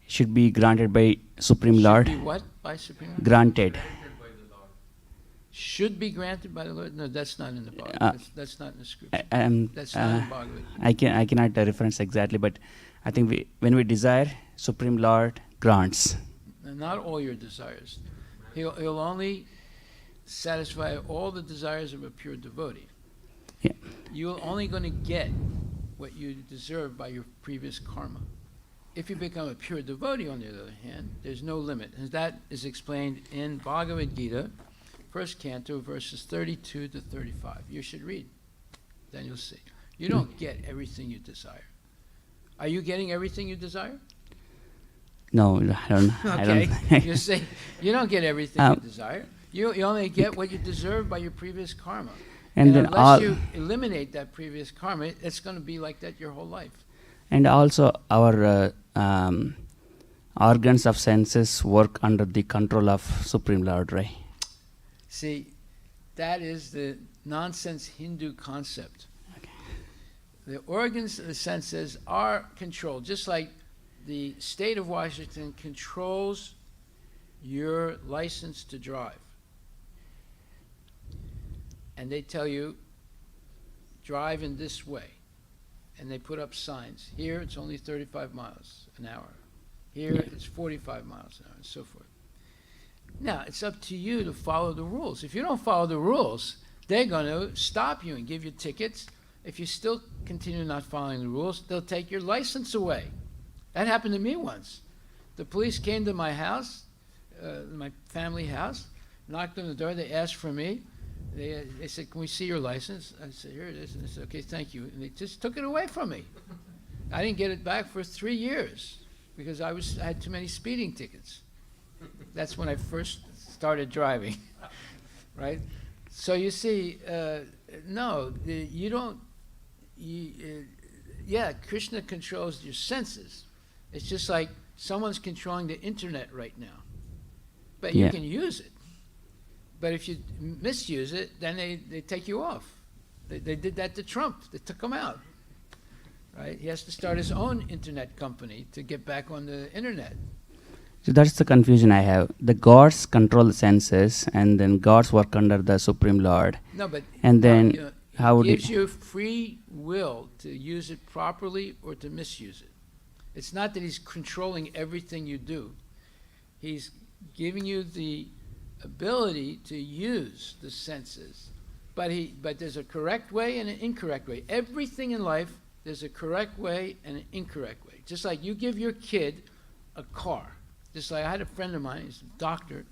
should be granted by Supreme Lord. Should be what by Supreme Lord? Granted. Should be granted by the Lord? No, that's not in the Bhagavad. That's not in the scripture. That's not in Bhagavad. I cannot reference exactly, but I think when we desire, Supreme Lord grants. And not all your desires. He'll only satisfy all the desires of a pure devotee. Yeah. You're only going to get what you deserve by your previous karma. If you become a pure devotee, on the other hand, there's no limit. And that is explained in Bhagavad Gita, first canto, verses 32 to 35. You should read. Then you'll see. You don't get everything you desire. Are you getting everything you desire? No, I don't. Okay. I don't. You say you don't get everything you desire. You only get what you deserve by your previous karma. And then unless you eliminate that previous karma, it's going to be like that your whole life. And also our organs of senses work under the control of Supreme Lord, right? See, that is the nonsense Hindu concept. Okay. The organs of the senses are controlled, just like the state of Washington controls your license to drive. And they tell you, drive in this way. And they put up signs. Here it's only 35 miles an hour. Here Yeah. it's 45 miles an hour, and so forth. Now, it's up to you to follow the rules. If you don't follow the rules, they're going to stop you and give you tickets. If you still continue not following the rules, they'll take your license away. That happened to me once. The police came to my house, my family house, knocked on the door. They asked for me. They said, "Can we see your license?" I said, "Here it is." And they said, "Okay, thank you." And they just took it away from me. I didn't get it back for 3 years because I had too many speeding tickets. That's when I first started driving, right? So you see, no, you don't. Yeah, Krishna controls your senses. It's just like someone's controlling the internet right now, but you Yeah. can use it. But if you misuse it, then they take you off. They did that to Trump. They took him out. Right? He has to start his own internet company to get back on the internet. So that's the confusion I have. The gods control the senses, and then gods work under the Supreme Lord. No, but And then you know, how would he gives it? you free will to use it properly or to misuse it. It's not that he's controlling everything you do. He's giving you the ability to use the senses, but there's a correct way and an incorrect way. Everything in life, there's a correct way and an incorrect way. Just like you give your kid a car. Just like I had a friend of mine, he's a doctor.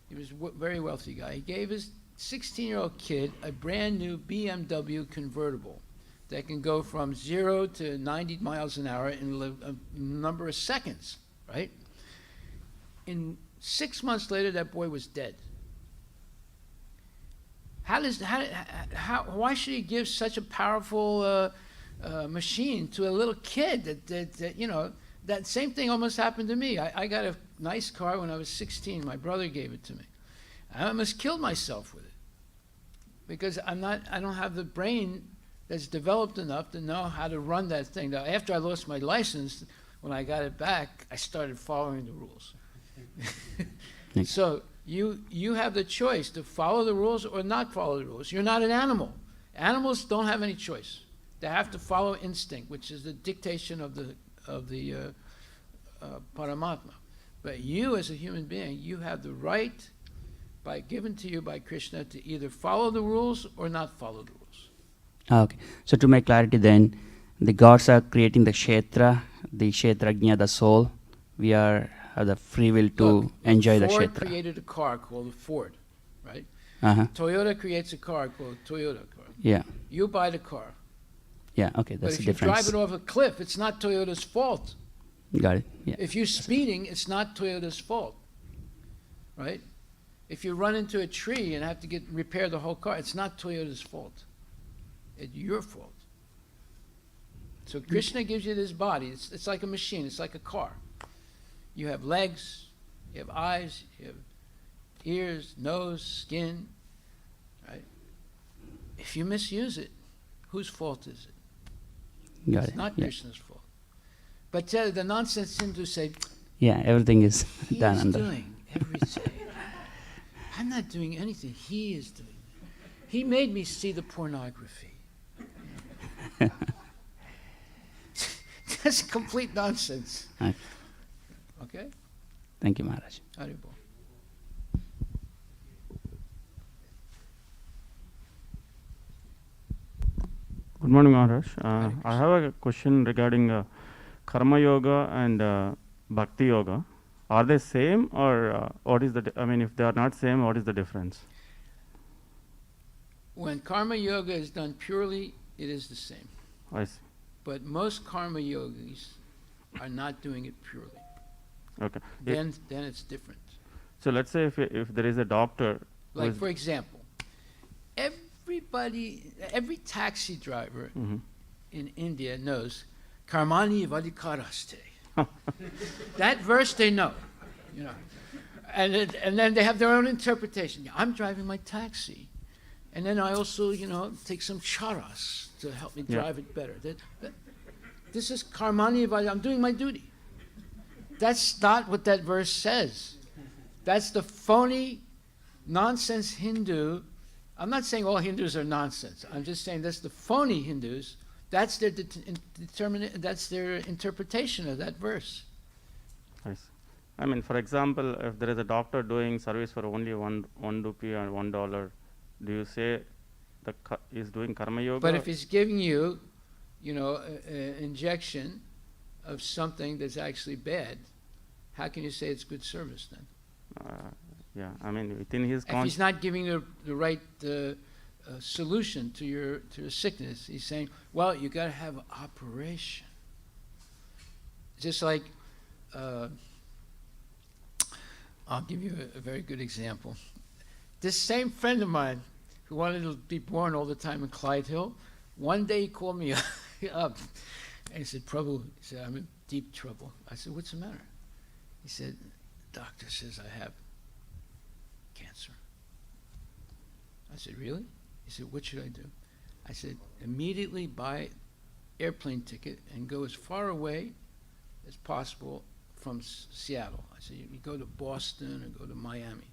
He was a very wealthy guy. He gave his 16-year-old kid a brand new BMW convertible that can go from 0 to 90 miles an hour in a number of seconds, right? In 6 months later, that boy was dead. Why should he give such a powerful machine to a little kid that you know? That same thing almost happened to me. I got a nice car when I was 16. My brother gave it to me. I almost killed myself with it because I don't have the brain that's developed enough to know how to run that thing. Now, after I lost my license, when I got it back, I started following the rules. So you have the choice to follow the rules or not follow the rules. You're not an animal. Animals don't have any choice. They have to follow instinct, which is the dictation of the Paramatma. But you as a human being, you have the right, given to you by Krishna, to either follow the rules or not follow the rules. Okay. So to make clarity then, the gods are creating the Kshetrajna, the soul. We have the free will to Look, enjoy the Ford Kshetra. created a car called a Ford, right? Uh-huh. Toyota creates a car called a Toyota car. Yeah. You buy the car. Yeah, okay, But that's if the you difference. drive it off a cliff, it's not Toyota's fault. Got it. Yeah. If you're speeding, it's not Toyota's fault, right? If you run into a tree and have to repair the whole car, it's not Toyota's fault. It's your fault. So Krishna gives you this body. It's like a machine. It's like a car. You have legs, you have eyes, you have ears, nose, skin, right? If you misuse it, whose fault is it? Got It's it. not Yeah. Krishna's fault. But the nonsense Hindus say, Yeah, everything is he done is under. doing everything. I'm not doing anything. He is doing it. He made me see the pornography. That's complete nonsense. Okay. Okay? Thank you, Maharaj. Haribol. Good morning, Maharaj. Hare I have a question regarding Karma Yoga and Bhakti Yoga. Are they same, or what is the? I mean, if they are not same, what is the difference? When karma yoga is done purely, it is the same. I see. But most karma yogis are not doing it purely. Okay. Then it's different. So let's say if there is a doctor, who Like, is- for example, every taxi driver Mhm. in India knows karmani vadikaraste. That verse they know, you know. And then they have their own interpretation. I'm driving my taxi. And then I also, take some charas to help me Yeah. drive it better. This is karmani vada. I'm doing my duty. That's not what that verse says. That's the phony, nonsense Hindu. I'm not saying all Hindus are nonsense. I'm just saying that's the phony Hindus. That's their that's their interpretation of that verse. Nice. I mean, for example, if there is a doctor doing service for only one rupee or $1, do you say is doing karma yoga? But if he's giving you, an injection of something that's actually bad, how can you say it's good service then? Yeah, I mean, within his If he's not giving you the right solution to your sickness, he's saying, well, you got to have an operation. Just like, I'll give you a very good example. This same friend of mine who wanted to be born all the time in Clyde Hill, one day he called me up and he said, Prabhu, he said, I'm in deep trouble. I said, what's the matter? He said, doctor says I have cancer. I said, really? He said, what should I do? I said, immediately buy airplane ticket and go as far away as possible from Seattle. I said, you go to Boston or go to Miami.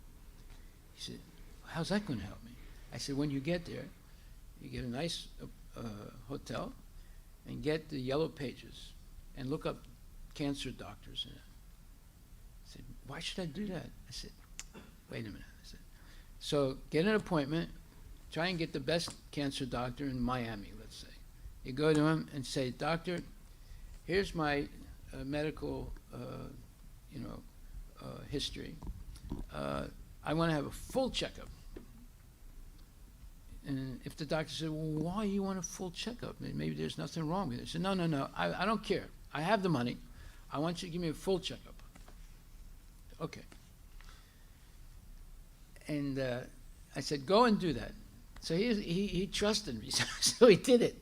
He said, how's that going to help me? I said, when you get there, you get a nice hotel and get the yellow pages and look up cancer doctors in it. I said, why should I do that? I said, wait a minute. I said, so get an appointment, try and get the best cancer doctor in Miami, let's say. You go to him and say, doctor, here's my medical history. I want to have a full checkup. And if the doctor said, well, why you want a full checkup? Maybe there's nothing wrong with it. I said, no, I don't care. I have the money. I want you to give me a full checkup. Okay. And I said, go and do that. So he trusted me, so he did it.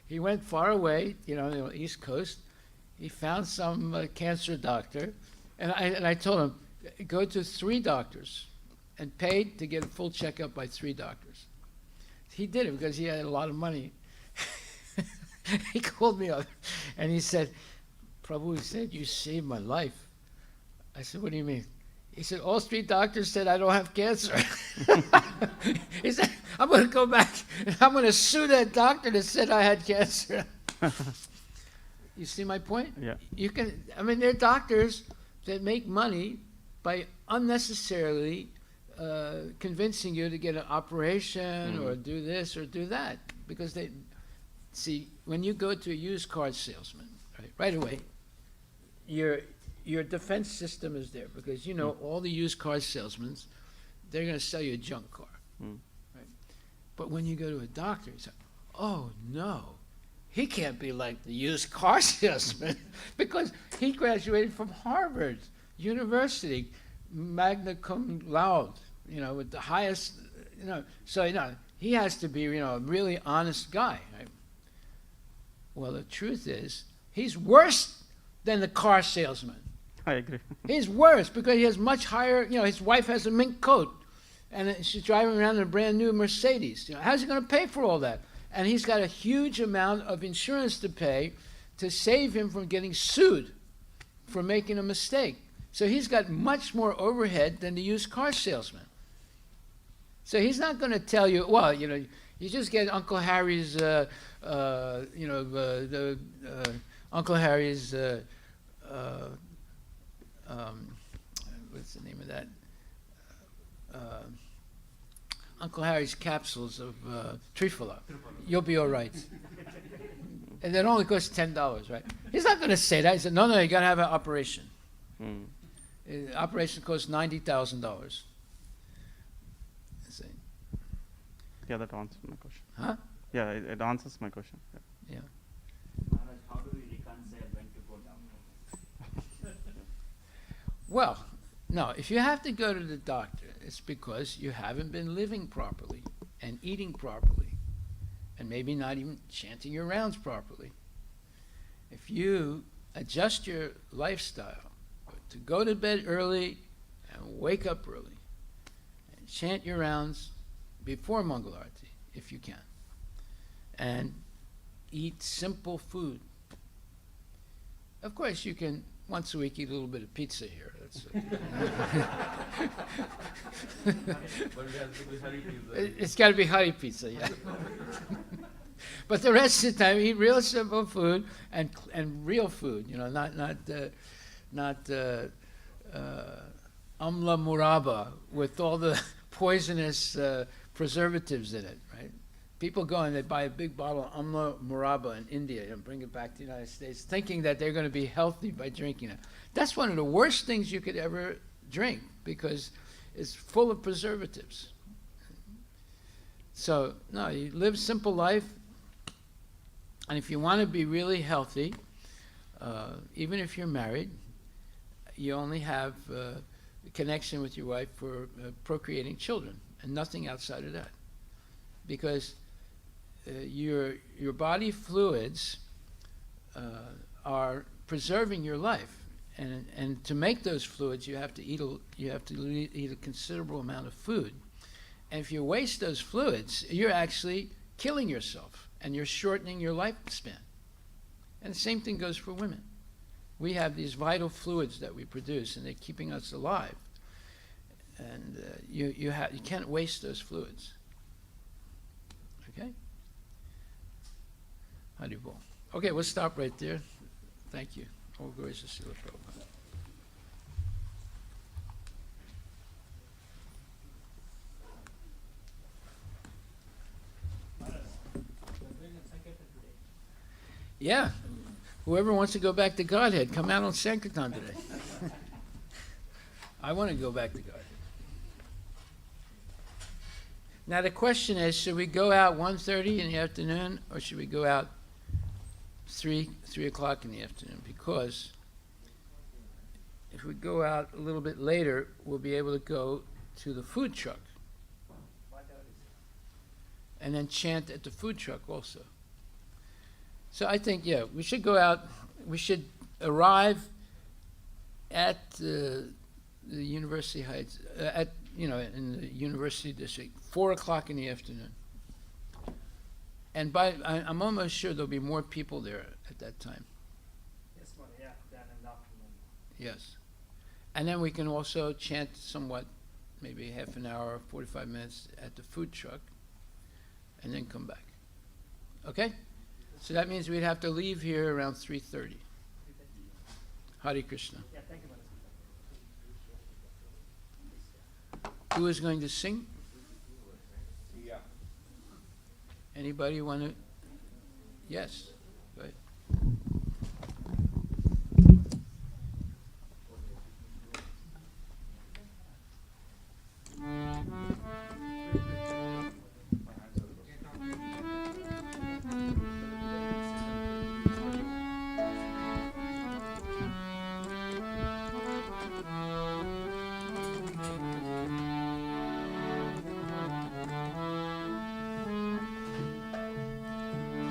He went far away, the East Coast. He found some cancer doctor, and I told him, go to 3 doctors and pay to get a full checkup by 3 doctors. He did it because he had a lot of money. He called me up, and he said, Prabhu, he said, you saved my life. I said, what do you mean? He said, all 3 doctors said I don't have cancer. He said, I'm going to go back and I'm going to sue that doctor that said I had cancer. You see my point? Yeah. There are doctors that make money by unnecessarily convincing you to get an operation or do this or do that. Because when you go to a used car salesman, right away, your defense system is there because all the used car salesmen, they're going to sell you a junk car. Right? But when you go to a doctor, you say, oh no, he can't be like the used car salesman because he graduated from Harvard University, magna cum laude, with the highest, so he has to be, a really honest guy. Right? Well, the truth is, he's worse than the car salesman. I agree. He's worse because he has much higher, his wife has a mink coat and she's driving around in a brand new Mercedes. How's he going to pay for all that? And he's got a huge amount of insurance to pay to save him from getting sued for making a mistake. So he's got much more overhead than the used car salesman. So he's not going to tell you, well, you just get Uncle Harry's, Uncle Harry's, what's the name of that? Uncle Harry's capsules of Trifala. You'll be all right. And that only costs $10, right? He's not going to say that. He said, no, you got to have an operation. Operation costs $90,000. Yeah, that answers my question. Huh? Yeah, it answers my question. Yeah. How do we reconcile when to go down? Well, no, if you have to go to the doctor, it's because you haven't been living properly and eating properly and maybe not even chanting your rounds properly. If you adjust your lifestyle to go to bed early and wake up early and chant your rounds before Mangala Aarti, if you can. And eat simple food. Of course, you can once a week eat a little bit of pizza here. That's it's got to be Hari pizza, yeah. But the rest of the time, eat real simple food and real food. You know, not amla muraba with all the poisonous preservatives in it, right? People go and they buy a big bottle of amla muraba in India and bring it back to the United States, thinking that they're going to be healthy by drinking it. That's one of the worst things you could ever drink because it's full of preservatives. So, no, you live simple life, and if you want to be really healthy, even if you're married, you only have a connection with your wife for procreating children, and nothing outside of that. Because your body fluids are preserving your life, and to make those fluids, you have to eat a considerable amount of food. And if you waste those fluids, you're actually killing yourself, and you're shortening your lifespan. And the same thing goes for women. We have these vital fluids that we produce, and they're keeping us alive. And you can't waste those fluids. Okay? Haribol. Okay, we'll stop right there. Thank you. All glories to Srila Prabhupada. Yeah. Whoever wants to go back to Godhead, come out on Sankirtan today. I want to go back to Godhead. Now the question is, should we go out 1:30 in the afternoon, or should we go out 3 o'clock in the afternoon? Because if we go out a little bit later, we'll be able to go to the food truck and then chant at the food truck also. So I think, yeah, we should go out, we should arrive at the University Heights, in the University District, 4 o'clock in the afternoon. And I'm almost sure there'll be more people there at that time. Yes, yeah, then in the afternoon. Yes. And then we can also chant somewhat, maybe half an hour, 45 minutes at the food truck, and then come back. Okay? So that means we'd have to leave here around 3:30. Hare Krishna. Yeah, thank you, Maharaj. Who is going to sing? Yeah. Anybody want to? Yes. Go ahead.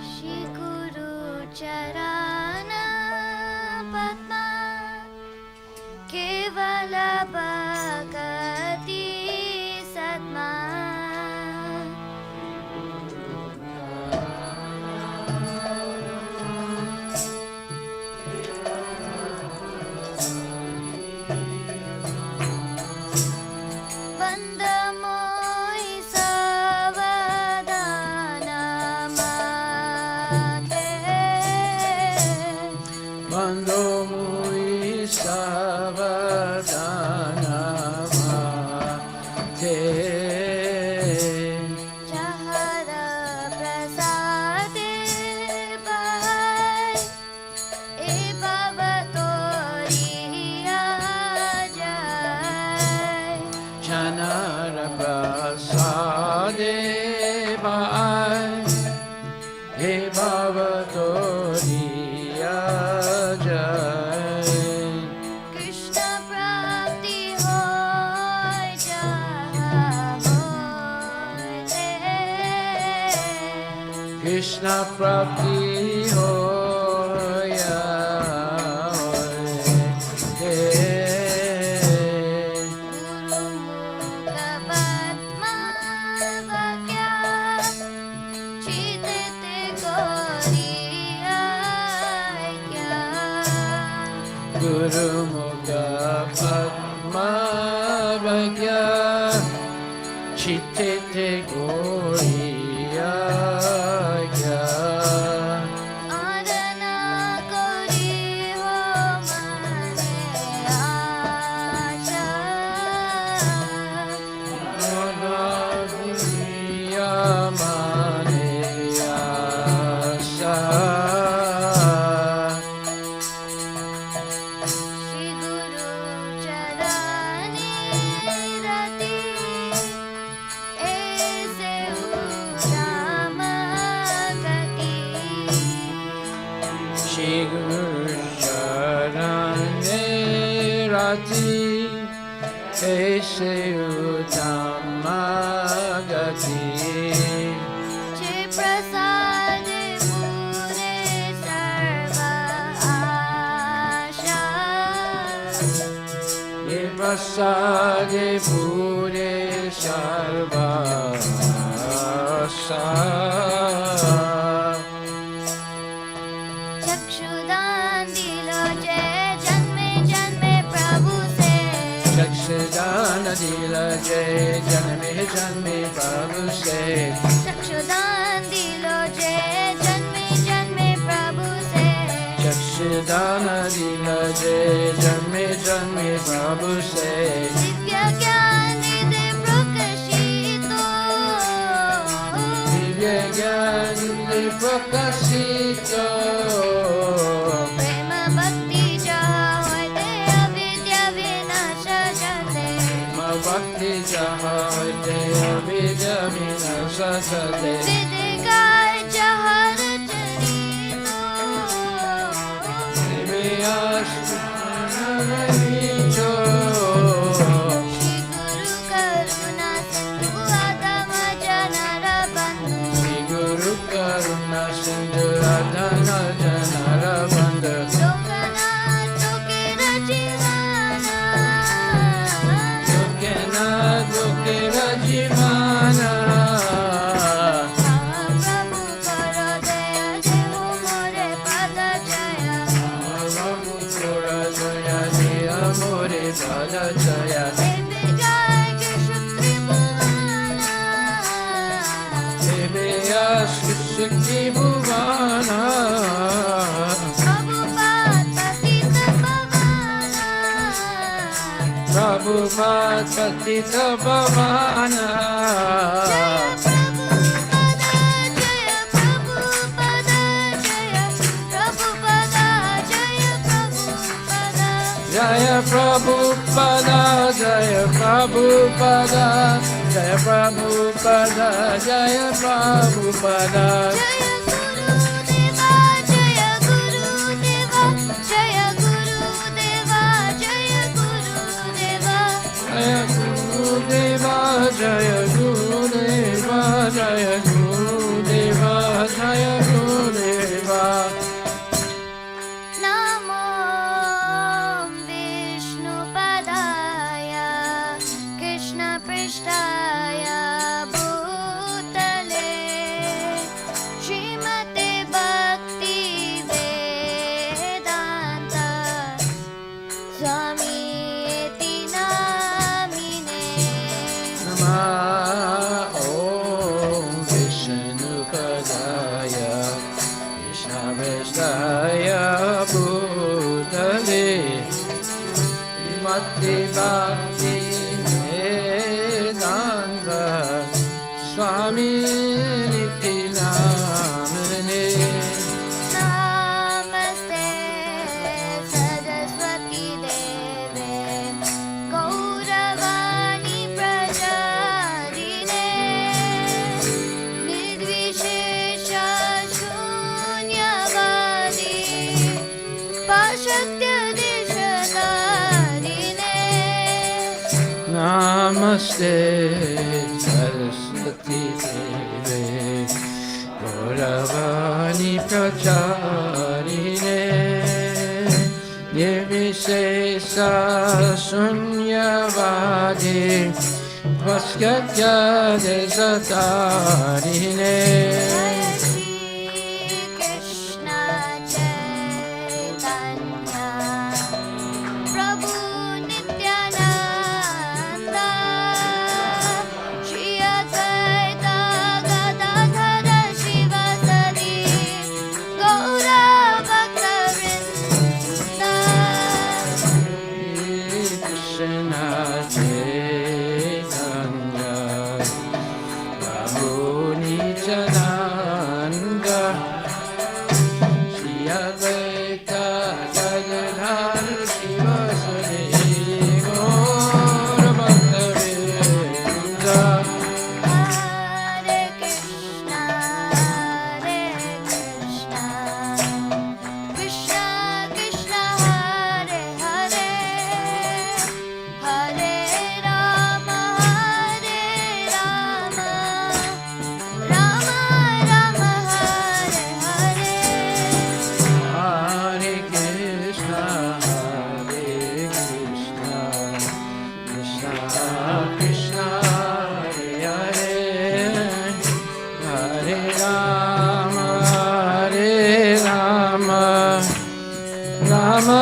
Shri Guru Charana Padma Kevala Bhakati Satma Bandamoi Savadana Mate Bando mui savadana mate. Chahara Prasade Bhai E Bhavatoriya Jai Chanara prasade bhai he bhavatoriya jai. Krishna Prapti Hoy Jaha Hoy Te Krishna Prapti hoya hoye. Guru Mukha Padma Guru Mukha Padma Bhagya Chitte Goriya Adana kori ho mane aasha Shri Guru Charani Rati Aise Rama Gati Shri Guru Charane Rati Aise Uttama Gati Shri Prasad Pure Sarva Asha Ye Prasade Pure Sarva Asa चक्षुदान दिलो जय जन्मे जन्मे प्रभु से चक्षुदान दिल जय जन्मे जन्मे प्रभु से चक्षुदान दिलो जय जन्मे जन्मे प्रभु से चक्षुदान दिल जय जन्मे जन्मे प्रभु से दिव्य ज्ञान हृदय प्रकाशितो दिव्य ज्ञान प्रकाशित प्रेम भक्ति जाते अविद्या विनाश जाते भक्ति चाहते अविद्य विनाश सते विदिगाय जहर चरितो श्री गुरु करुणा सिंधु आदम जनर बंधु Guru Karuna Sindhu Adhana Janara Bandha Loknath के रचिवाना Tukena Tukera Jivana प्रभु करो दया देहु मोरे पद Jaya Prabhu Kura Jaya Diya More Pada Jaya देवी गाय के शुक्ति Bhuwana Deviya Shikti Bhuvana Prabhupada पतित पवाना Prabhupada जय प्रभुपाद जय प्रभुपाद जय प्रभुपाद जय Prabhupada Jaya Prabhupada Jaya Prabhupada Jaya Prabhupada जय गुरुदेवा जय गुरुदेवा जय गुरुदेवा जय गुरुदेवा Jaya Gurudeva Jaya Gurudeva Jaya Gurudeva Jaya Gurudeva नमो विष्णुपदाय कृष्णपृष्ठाय भूतले श्रीमते Bhaktivedanta स्वामीति नामिने Namah Om Vishnupadaya Krishnavestaya Bhutale Srimati Bhakti Vedanta Swami Niti Namane नमस्ते सरस्वती देवे गौरवाणी प्रचारिणे निर्विशेष शून्यवादी पाश्चात्य देशधारिणे Namaste Saraswati Deve Gauravani Pracharine Nirvishesha Sunyavadi Vaskatya Desatarine जय Shri Krishna Chaitanya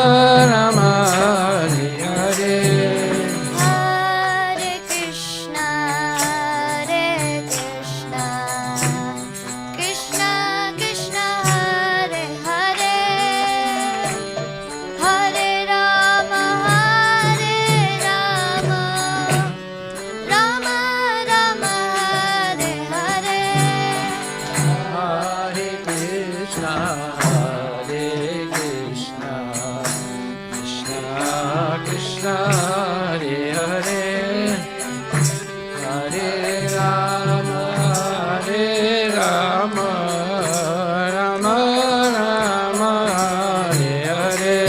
Rama, Hare Hare. Hare Krishna, Krishna Krishna, Hare Hare, Hare Rama, Rama Rama, Hare Hare. Hare Krishna, Krishna Krishna, Hare Hare, Hare Rama, Rama Rama, Hare Hare.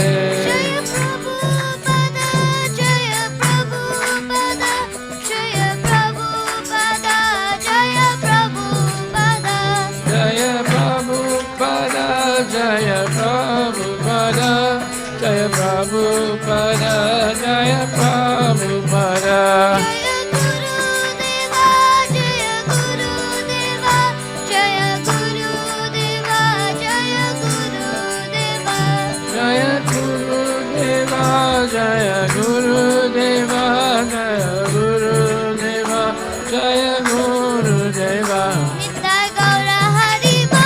Jaya Prabhupada, Jaya Prabhupada, Jaya Prabhupada, Jaya Prabhupada. Jaya Prabhupada, Jaya Prabhupada, Jaya Prabhupada, Jaya Prabhupada. Jaya Gurudeva, Jaya Gurudeva, Jaya Gurudeva, Jaya Gurudeva. Jaya Gurudeva, Jaya Gurudeva, Jaya Gurudeva, Jaya Gurudeva. Nitai Gaura Hari Bol,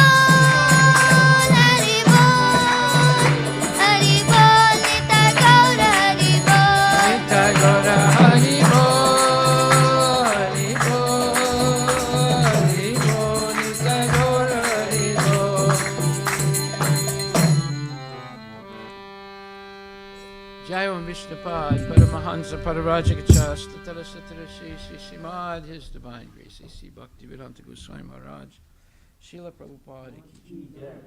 Hari Bol, Hari Bol, Nitai Gaura Hari Bol. Nitai Gaura Hari Bol, Hari Bol, Hari Bol, Nitai Gaura Hari Bol. Jai Om Vishnupad, Paramahansa Pararajakacha, Statara Satara Shri Shimad, His Divine Grace, A.C. Bhaktivedanta Goswami Maharaj, Srila Prabhupada Ki Jai,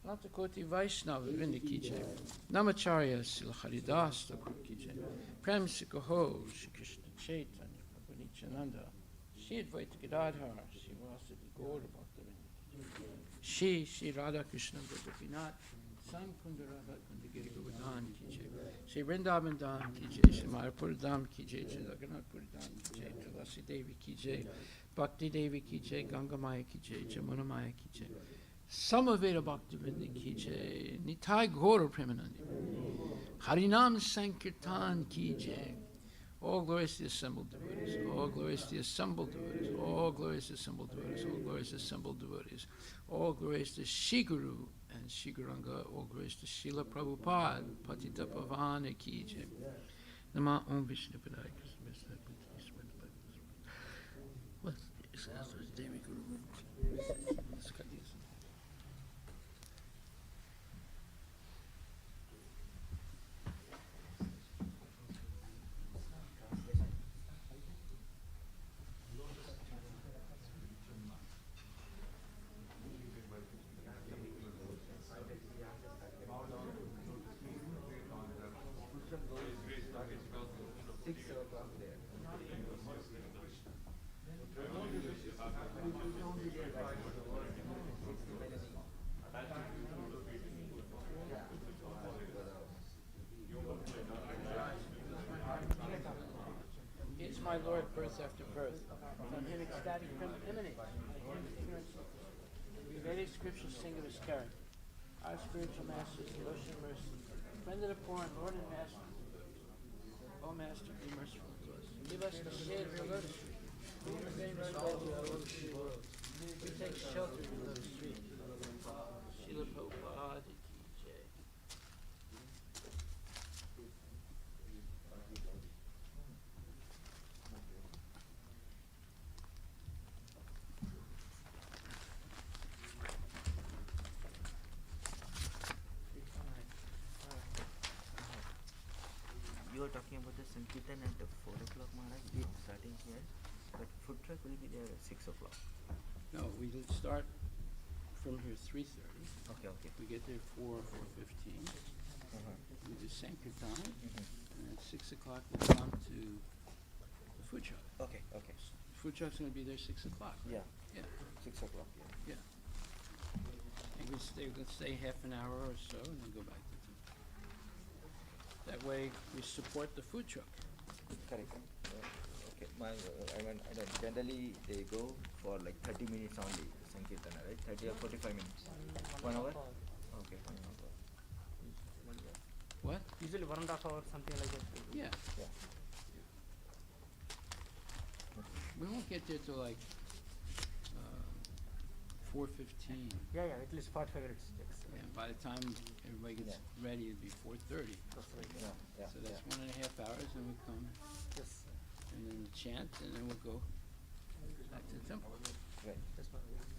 Antakoti Vaishnava Vrinda Ki Jai, Namacharya Srila Haridas Thakur Ki Jai, Prem Sikaho, Shri Krishna Chaitanya, Prabhu Nityananda, Shri Advaita Gadadhar, Shri Vasadi Gaura Bhaktivinoda Ki Jai, Shri Radha Krishna Gopinath, Sam Kunda Radha Kunda Giri Govardhan Ki Jai, Shri Vrindavan Dham Ki Jai, Shri Mayapur Dham Ki Jai, Shri Jagannathpur Dham Ki Jai, Tulasi Devi Ki Jai, Bhakti Devi Ki Jai, Ganga Maya Ki Jai, Jamuna Maya Ki Jai, Samaveda Bhaktivinoda Ki Jai, Nitai Gaura Premanandi, Harinam Sankirtan Ki Jai. All glories to the assembled devotees, all glories to the assembled devotees, all glories to the assembled devotees, all glories to the assembled devotees, all glories to Shri Guru and Shri Guranga, all glories to Srila Prabhupada, Patita Pavana Ki Jai. Nama Om Vishnu Padaya Krishna. What is that? Devi Guru. Is my Lord birth after birth? From him ecstatic emanate. Vedic scriptures sing of his character. Our spiritual master is the ocean of mercy. Friend of the poor and Lord and Master. O Master, be merciful to us. Give us the shade of your lotus tree. We are famous all over the lotus tree world. We take shelter in the lotus tree. Srila Prabhupada Ki Jai. You were talking about the Sankirtan at 4 o'clock, Maharaj. We're starting here, but food truck will be there at 6 o'clock. No, we will start from here 3:30. Okay, okay. We get there 4:15. We do Sankirtan, and at 6 o'clock we come to the food truck. Okay, okay. The food truck's going to be there 6 o'clock. Right? Yeah. Yeah. 6 o'clock, yeah. And we'll stay half an hour or so and then go back to the. That way we support the food truck. Correct. Okay. I don't, generally they go for like 30 minutes only, Sankirtana, right? 30 or 45 minutes. 1 hour? Okay, 1 hour. usually 1.5 hours, something like that. Yeah. Yeah. We won't get there till like 4:15. Yeah, yeah, at least 45 minutes. And by the time everybody gets ready, it'd be 4:30. That's right. Yeah. So that's 1.5 hours, and we come Yes. and then chant, and then we'll go back to the temple. Right. Yes, ma'am.